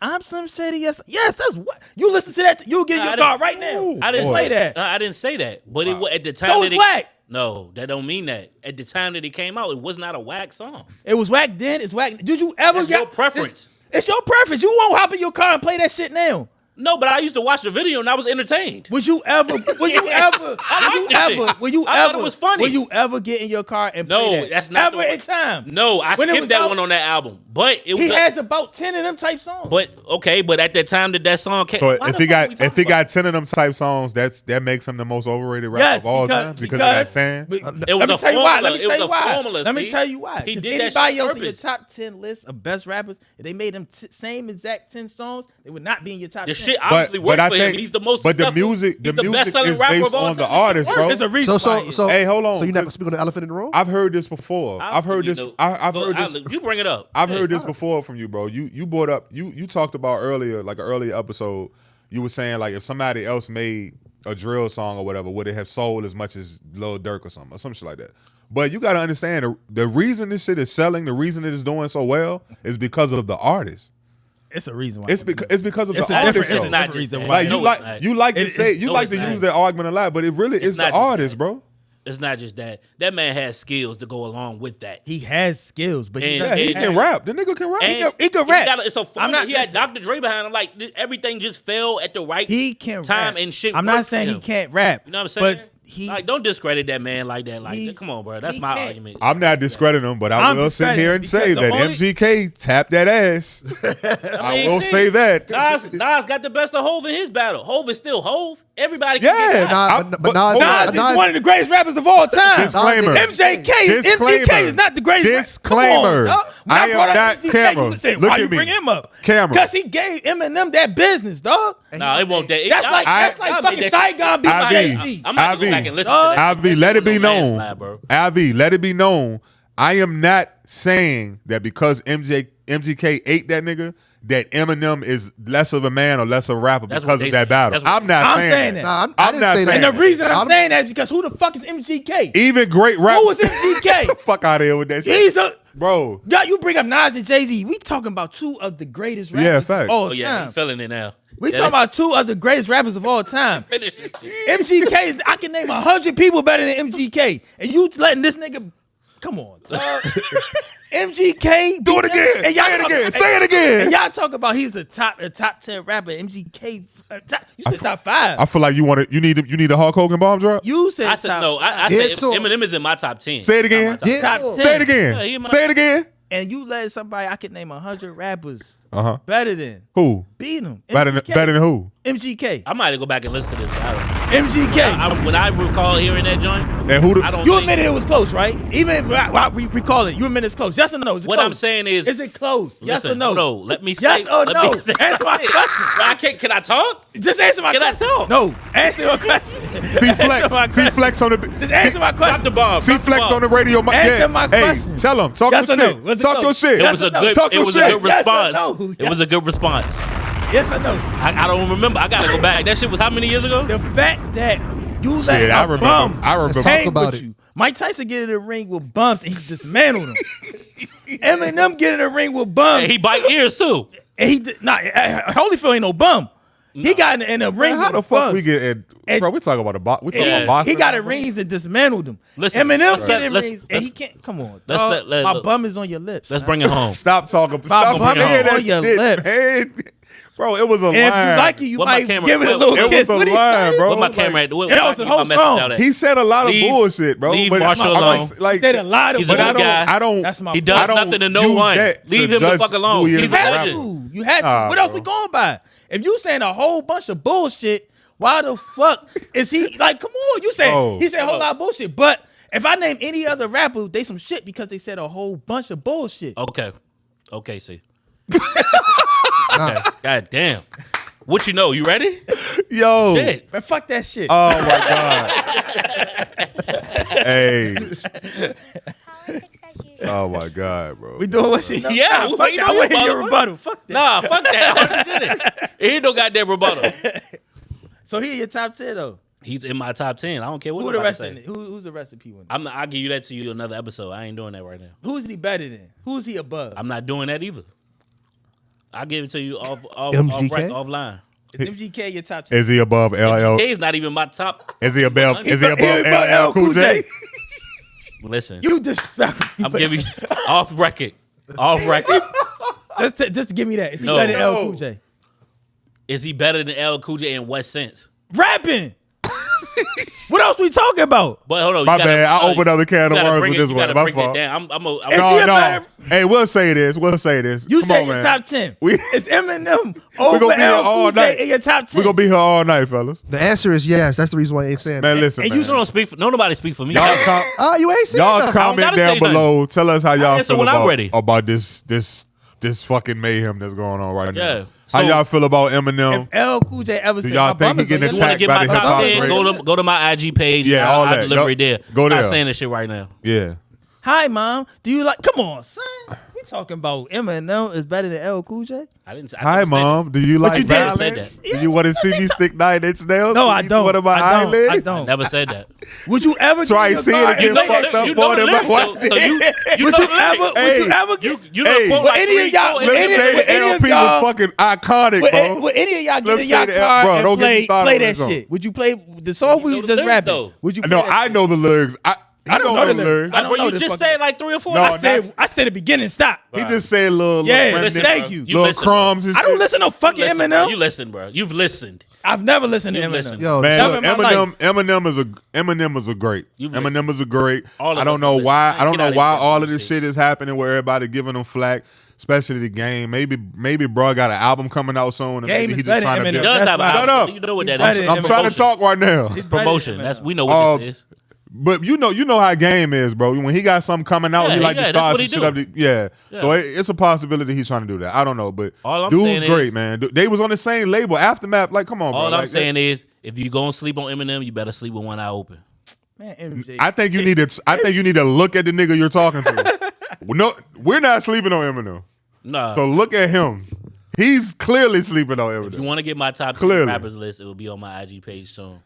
I'm Slim Shady. Yes, that's what you listen to that. You get Nah, your I car didn't- right now. I didn't say that. I didn't say that. But it at the time So that it's it, whack. No, that don't mean that. At the time that it came out, it was not a whack song. It was whack then. It's whack. Did you ever That's get your preference. It's your preference. You won't hop in your car and play that shit now. No, but I used to watch the video and I was entertained. Would you ever? I liked the shit. Will you I ever? thought it was funny. Will you ever get in your car and No, play that? that's not ever the- in time. No, I When it skipped was that out- one on that album. But it was He has about 10 of them type songs. but okay, but at that time that song came. So why if the he fuck are we got talking if he about got 10 of them type songs, that makes him the most overrated rapper yes, of all time because of that saying. But- It was let me a tell you why. formula. Let me It tell was you a why. formula, Let me Steve. tell you why. He 'Cause did that anybody shit else on in your purpose. top 10 list of best rappers, if they made them same exact 10 songs, they would not be in your top The 10. shit obviously worked I for him. think, He's the most but the successful- music, he's the best-selling is rapper based of all on the time. artist, bro. There's a reason why. So Hey, hold on, So you're not cause- speaking on the elephant in the room? I've heard this before. I've heard this. I've heard this. You bring it up. I've heard heard this before from you, bro. You brought up you talked about earlier, like an earlier episode. You were saying like if somebody else made a drill song or whatever, would it have sold as much as Lil Durk or some shit like that? But you got to understand the reason this shit is selling, the reason it is doing so well, is because of the artist. It's a reason why. It's because of the artist. It's not just that. Like you like to not. use that argument a lot, but it really is the artist, bro. It's not just that. That man has skills to go along with that. He has skills, but he can rap. The nigga can rap. He can rap. It's so funny. He had Dr. Dre behind him. Like everything just fell at the right time rap. And shit. I'm not saying he can't rap. You know what I'm saying? But like, don't discredit that man like that. Like, come on, bro. That's my argument. I'm not discrediting him, but I will sit here and say that MGK tapped that ass. I will say that. Nas got the best of Hov in his battle. Hov is still Hov. Everybody can get but Nas is one of the greatest rappers of all time. Disclaimer. MGK is not the greatest. Disclaimer. I am not Camera. Why you bring him up? Camera. Because he gave Eminem that business, dog. No, it won't. That's like fucking Saigon beat Jay-Z. I'm not going back and listen to that. Ivy, let it be known. Ivy, let it be known. I am not saying that because MGK ate that nigga, that Eminem is less of a man or less of a rapper because of that battle. I'm not saying that. Nah, I'm not saying that. And the reason I'm saying that is because who the fuck is MGK? Even great rappers. Who was MGK? Fuck out of here with that shit. Bro. You bring up Nas and Jay-Z. We talking about two of the greatest rappers of all time. Yeah, he's feeling it now. We talking about two of the greatest rappers of all time. MGK is, I can name 100 people better than MGK. And you letting this nigga, come on. MGK. Do it again. Say it again. And y'all talk about he's the top 10 rapper. MGK, you said top 5. I feel like you need a Hulk Hogan bomb drop? You said I said no. I said Eminem is in my top 10. Say it again. Top 10. Say it again. Say it again. And you let somebody I could name 100 rappers better than who? Beat him. Better than who? MGK. I might have to go back and listen to this battle. MGK. When I recall hearing that joint, and you admitted it was close, right? Even while we recall it, you admitted it's close. Yes or no? What I'm saying is it close? Yes or no? No, let me say. Yes or no? Answer my question. Can I talk? Just answer my question. Can I talk? No, answer my question. See flex on the. Just answer my question. Drop the bomb. See flex on the radio. Answer my question. Hey, tell him. Talk your shit. Talk your shit. It was a good response. It was a good response. Yes or no? I don't remember. I gotta go back. That shit was how many years ago? The fact that you let a bum talk about it. You. Mike Tyson get in the ring with bumps and he dismantled them. Eminem get in the ring with bums. And he bite ears too. And Holyfield ain't no bum. No. He got in a ring. How the fuck we get? Bro, we talking about boxing. He got in rings and dismantled them. Listen, Eminem get in rings and he can't. Come on, my bum is on your lips. Let's bring it home. Stop talking. My bum is on your lips, man. Bro, it was a line. If you like it, you might give it a little kiss. It was a line, bro. With my camera at? That was a whole song. He said a lot of bullshit, bro. Leave Marshall alone. He said a lot of bullshit. I don't. That's my. He does nothing to no one. Leave him the fuck alone. He's a legend. You had to. What else we going by? If you saying a whole bunch of bullshit, why the fuck is he like? Come on, you saying he said a whole lot of bullshit. But if I name any other rapper, they some shit because they said a whole bunch of bullshit. Okay, see. Okay. God damn. What you know? You ready? Yo. Shit. Man, fuck that shit. Oh my god. Hey. Oh my god, bro. We doing what she? Yeah. Fuck that. I want to hear your rebuttal. Fuck that. Nah, fuck that. I did it. He ain't no goddamn rebuttal. So he in your top 10 though. He's in my top 10. I don't care what Who's the rest of people? I'll give you that to you another episode. I ain't doing that right now. Who's he better than? Who's he above? I'm not doing that either. I'll give it to you offline. Is MGK your top 10? Is he above LL? MGK is not even my top. Is he above LL Cool J? Listen, you disrespectful. I'm giving you off record. Just give me that. Is he better than LL Cool J? Is he better than LL Cool J in what sense? Rapping. What else we talking about? But hold on, my bad. I opened up a can of worms with this one. My fault. No. Hey, we'll say this. You say your top 10. It's Eminem over LL Cool J in your top 10. We're gonna be here all night, fellas. The answer is yes. That's the reason why I ain't saying that. Man, listen, and man. you don't speak for nobody. Speak for me. You ain't saying y'all comment down below. Tell us how y'all feel about this fucking mayhem that's going on right now. So, how y'all feel about Eminem? If LL Cool J ever said, y'all think he getting attacked by the hip hop great? Go to my IG page. Yeah, all that. I'll deliver it there. Go there. I'm not saying this shit right now. Yeah. Hi, mom. Do you like? Come on, son. We talking about Eminem is better than L Cool J? I didn't. Hi, Mom. Do you like you did say violence? that. Do you want to see me stick 9 inch nails? No, I don't. One of my I eyelids? don't. Never said that. Would you ever Try get and see in your it car again. and play Fucked that up shit? know more the than lyrics, my though. wife. So you Would know you the ever? lyrics. Would you ever? You know Hey, quote would like any of three, y'all- four would Slim any- inches. Shady would any of LP y'all- was fucking iconic, bro. Would any of y'all Slim get in your Shady, car bro, don't and get me started play on that this song. shit? Would you play the song we know was the just lyrics, rapping? though. Would you? Play No, that I shit? know the lyrics. I don't know the lyrics. I don't Bro, know you this just fucking- said like 3 or 4. No, I said the beginning. Stop. He just said little Yeah, remnant, thank you. You little listen, bro. crumbs and I don't shit. listen to fucking Listen, bro. Eminem. You listen, bro. You've listened. I've never listened to You Eminem. listen. Yo, Man, Never look, in my life. Eminem is a great. You've Eminem is a great. All of I us don't know listen. why. Man, I don't get know outta why here with all that of this shit. shit is happening where everybody giving him flack, especially the game. Maybe bro got an album coming out soon, and Game maybe is he just better trying than to He Eminem. build. does have an Shut album. up. You know what that better is. than I'm trying to Promotion. talk right now. He's better Promotion. than That's Eminem. we know what this is. But you know how game is, bro. When he got something coming out, Yeah, he like yeah, to that's start what some he shit do. up. Yeah. Yeah. So it's a possibility he's trying to do that. I don't know, but All I'm dude's saying great, is- man. They was on the same label, Aftermath. Like, come on, bro. All I'm Like, saying is, if you gonna sleep on Eminem, you better sleep with one eye open. Man, MJ. I think you need to. I think you need to look at the nigga you're talking to. No, we're not sleeping on Eminem. Nah. So look at him. He's clearly sleeping on if you Eminem. want to get my top 10 Clearly. rappers list, it will be on my IG page soon.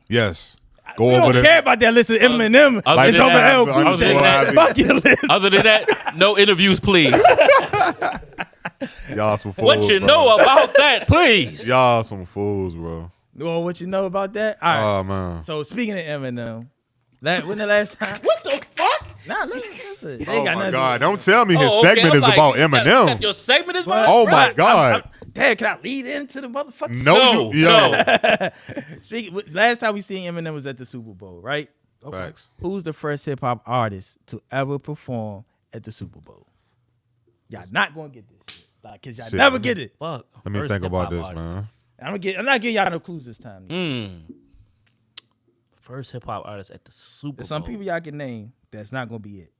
Yes. we Go don't over care there. about that. Listen, Eminem other is than over that, L other Cool than J. that- Fuck your list. Other than that, no interviews, please. Y'all some fools. What you bro. know about that, please? Y'all some fools, bro. Well, what you know about that? All right. Oh man. So speaking of Eminem, when the last time? What the fuck? Nah, listen. They Oh ain't got my nothing God! to do. Don't tell me his Oh, okay. segment I'm is like, about you got- Eminem. Your segment is But- about. Oh my Bruh, God! Dad, can I lead into the motherfucker? No, you, yo. Speaking. Last time we seen Eminem was at the Super Bowl, right? Facts. Who's the first hip hop artist to ever perform at the Super Bowl? Y'all not gonna get this shit, like, cause y'all Shit, never let me- get it. Fuck. Let me First think about hip-hop this, artist. man. I'm not getting y'all no clues this time. First hip hop artist at the Super There's Bowl. some people y'all can name that's not gonna be it.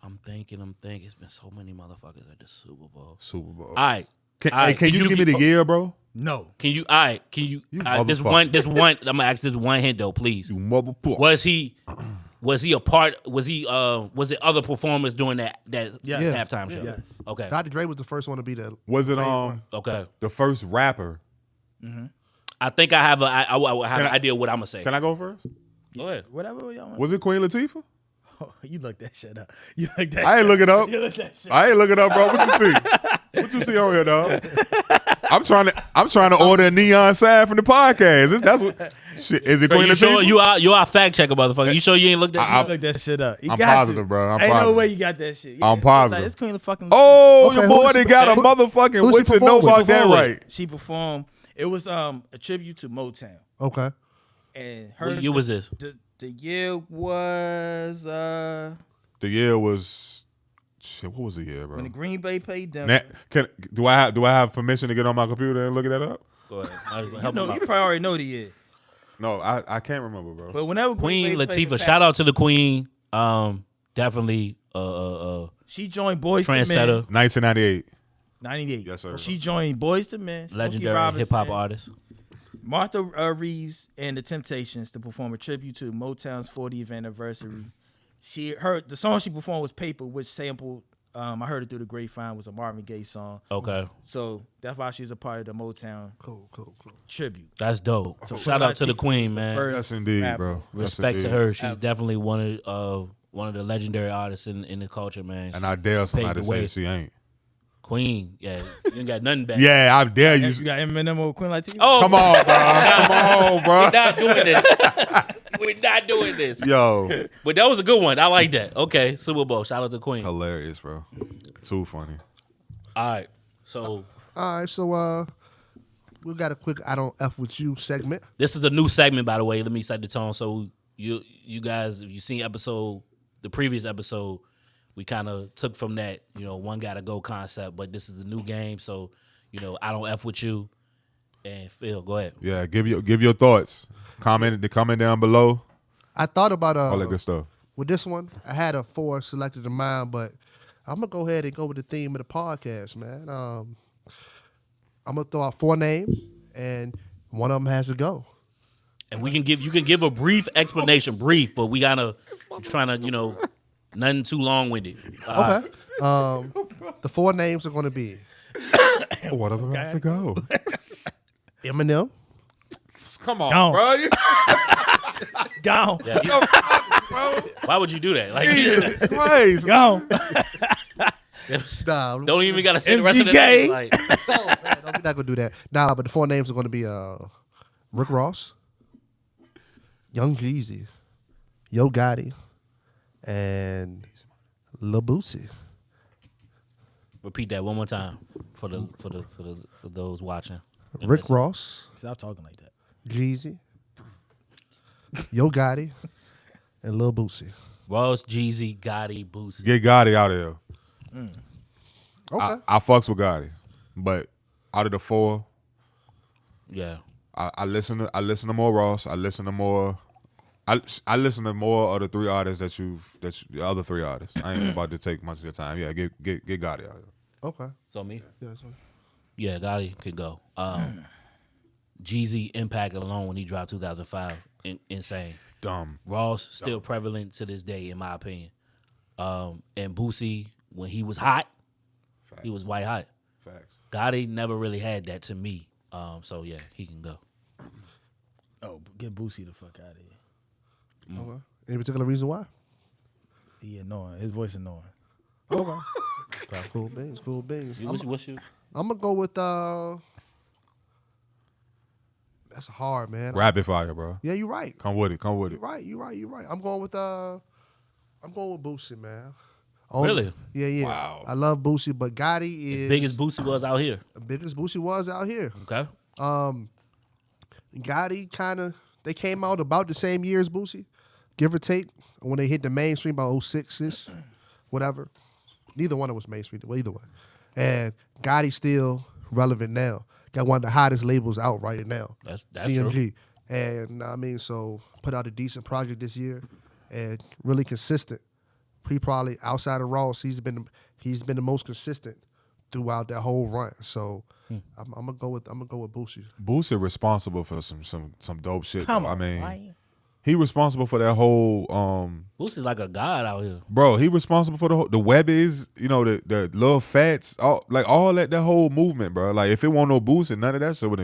I'm thinking. It's been so many motherfuckers at the Super Bowl. Super Bowl. All right. Can, All right, can you give me the year, bro? No. Can you? All right. Can you? You this motherfucker. one. I'm gonna ask this one hint though, please. You motherfucker. Was he a part? Was it other performers during that Yeah. halftime show? Yes. Okay. Dr. Dre was the first one to be there. Was it Okay. the first rapper? I think I have I have an idea what I'm gonna say. Can I go first? Go ahead. Whatever y'all want. Was it Queen Latifah? Oh, you look that shit up. You look that. I ain't shit look it up. You look that shit. I ain't looking up, bro. What you see? What you see on here, dog? I'm trying to order a neon sign from the podcast. That's what. Shit, is it Bro, Queen you Latifah? sure you are fact checker, motherfucker? You sure you ain't looked at? You look that shit up. You I'm got positive, to. bro. I'm Ain't no positive. way you got that shit. I'm it's positive. Like, it's Queen of fucking. Oh, Okay, your who boy, is they she- got a who- motherfucking who's she what you know performing? about that, Performing. right? She performed. It was a tribute to Motown, Okay. and her. What year was this? The year was The year was shit. What was the year, bro? when the Green Bay played them. Do I have permission to get on my computer and look that up? Go ahead. You Help know, him you out. probably already know the year. No, I can't remember, bro. But whenever Queen Bay played Latifah. the Shout out to the Queen. Definitely. She joined Boys to Men. Trendsetter. 1998. 98. Yes, sir. She joined Boys to Men. Smokey Legendary Robinson, hip hop artist. Martha Reeves and the Temptations to perform a tribute to Motown's 40th anniversary. The song she performed was Paper, which sampled. I heard it through the grapevine, was a Marvin Gaye song. Okay. So that's why she's a part of the Motown Cool. tribute. That's dope. So Shout out to the Queen, man. first Yes, indeed, rapper. bro. Yes, Respect to indeed. her. She's definitely one of the legendary artists in the culture, man. And I dare somebody the to way. say she ain't. Queen, yeah, you ain't got nothing back. Yeah, I dare you. You got Eminem or Queen Latifah? Oh, Come on, bro. Come on, bro. we're not doing this. We're not doing this. Yo, But that was a good one. I like that. Okay, Super Bowl. Shout out to Queen. hilarious, bro. Too funny. All right, so All right, so we got a quick "I don't f with you" segment. this is a new segment, by the way. Let me set the tone. So you guys, if you seen the previous episode, we kind of took from that, one gotta go concept. But this is a new game, so I don't f with you. And Phil, go ahead. Yeah, give your thoughts. Comment down below. I thought about All that good stuff. with this one. I had a 4 selected in mind, but I'm gonna go ahead and go with the theme of the podcast, man. I'm gonna throw out 4 names, and one of them has to go. And you can give a brief explanation, but we gotta trying to Nothing too long-winded. Okay. The 4 names are going to be What am I to go? Eminem. Come on, Gone. bro. Gone. Yeah, why would you do that? Like, Jesus Christ. Gone. Nah, don't even gotta say the rest of the MGK. name. Like, no, we're not going to do that. Nah, but the 4 names are going to be Rick Ross, Young Jeezy, Yo Gotti, and Lil Boosie. repeat that one more time for those watching. Rick Ross, Stop talking like that. Jeezy, Yo Gotti, and Lil Boosie. Ross, Jeezy, Gotti, Boosie. Get Gotti out of here. Okay. I fucks with Gotti, but out of the 4, Yeah. I listen to more Ross. I listen to more. I listen to more of the 3 artists the other 3 artists. I ain't about to take much of your time. Yeah, get Gotti out here. Okay. So me? Yeah, so- Yeah, Gotti could go. Jeezy impact alone when he dropped 2005, insane. Dumb. Ross still prevalent to this day, in my opinion. And Boosie, when he was hot, he was white hot. Facts. Gotti never really had that to me. So yeah, he can go. Oh, get Boosie the fuck out of here. Okay. Any particular reason why? He annoying. His voice annoying. Okay. Cool beans. Cool beans. What's you? I'm gonna go with that's hard, man. Rapid fire, bro. Yeah, you're right. Come with it. You're right. I'm going with Boosie, man. Only- Really? Yeah. Wow. I love Boosie, but Gotti is Big as Boosie was out here. the biggest Boosie was out here. Okay. Gotti they came out about the same year as Boosie, give or take, when they hit the mainstream by 06-ish, whatever. Neither one of us mainstream, well, either way. And Gotti's still relevant now. Got one of the hottest labels out right now. That's CMG. true. And I mean, so put out a decent project this year and really consistent. He probably, outside of Ross, he's been the most consistent throughout that whole run. So I'm gonna go with Boosie. Boosie responsible for some dope shit. Come though. on. I mean, Ryan. he responsible for that whole Boosie's like a god out here. bro. He responsible for the Webbies, the little fats, all that whole movement, bro. Like if it wasn't no Boosie, none of that shit would.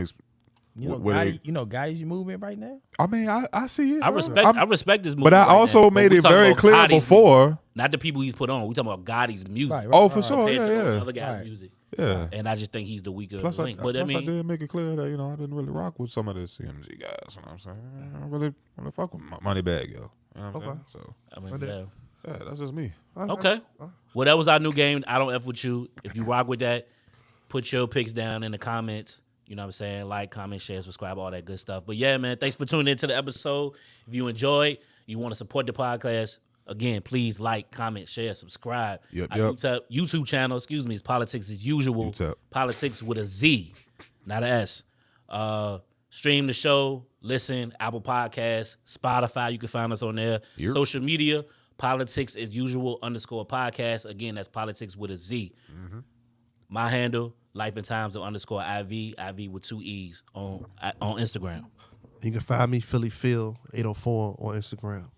Gotti's your movement right now? I mean, I see it. I bro. respect this movie. But I right also now. made we it talking very about clear Gotti's before. music, not the people he's put on. We talking about Gotti's music. Right, Oh, for sure. Compared to Yeah. other guys' Right. music. Yeah. And I just think he's the weaker Plus, link. But I I mean, did make it clear that I didn't really rock with some of the CMG guys. You know what I'm saying? I don't really fuck with Moneybagg, yo. You know what I'm saying? So I mean, yeah. yeah, that's just me. Okay. Well, that was our new game. I don't F with you. If you rock with that, put your picks down in the comments. You know what I'm saying? Like, comment, share, subscribe, all that good stuff. But yeah, man, thanks for tuning into the episode. If you enjoyed, you want to support the podcast, again, please like, comment, share, subscribe. Yep, Our yep. YouTube channel, is Politickz as usual. UTEP. Politickz with a Z, not an S. Stream the show, listen, Apple Podcasts, Spotify. You can find us on there. Yep. Social media, Politickz as usual _podcast. Again, that's Politickz with a Z. My handle, Life and Times of _IV, IV with 2 E's on Instagram. You can find me Philly Phil 804 on Instagram.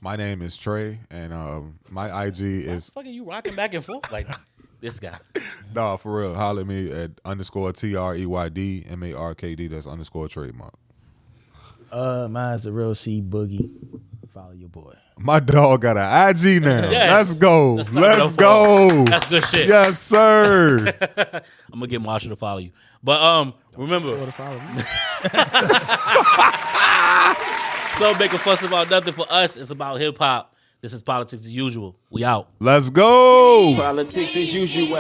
My name is Trey, and my IG is Fuck are you rocking back and forth like this guy? no, for real. Holler at me at _TREYDMARKD. That's _trademark. Mine's the real C Boogie. Follow your boy. My dog got an IG now. Yes. Let's go. Let's clap it Let's up go. for him. That's good shit. Yes, sir. I'm gonna get Marshall to follow you. But remember, so make a fuss about nothing for us. It's about hip hop. This is Politickz as usual. We out. Let's go. Politickz as usual.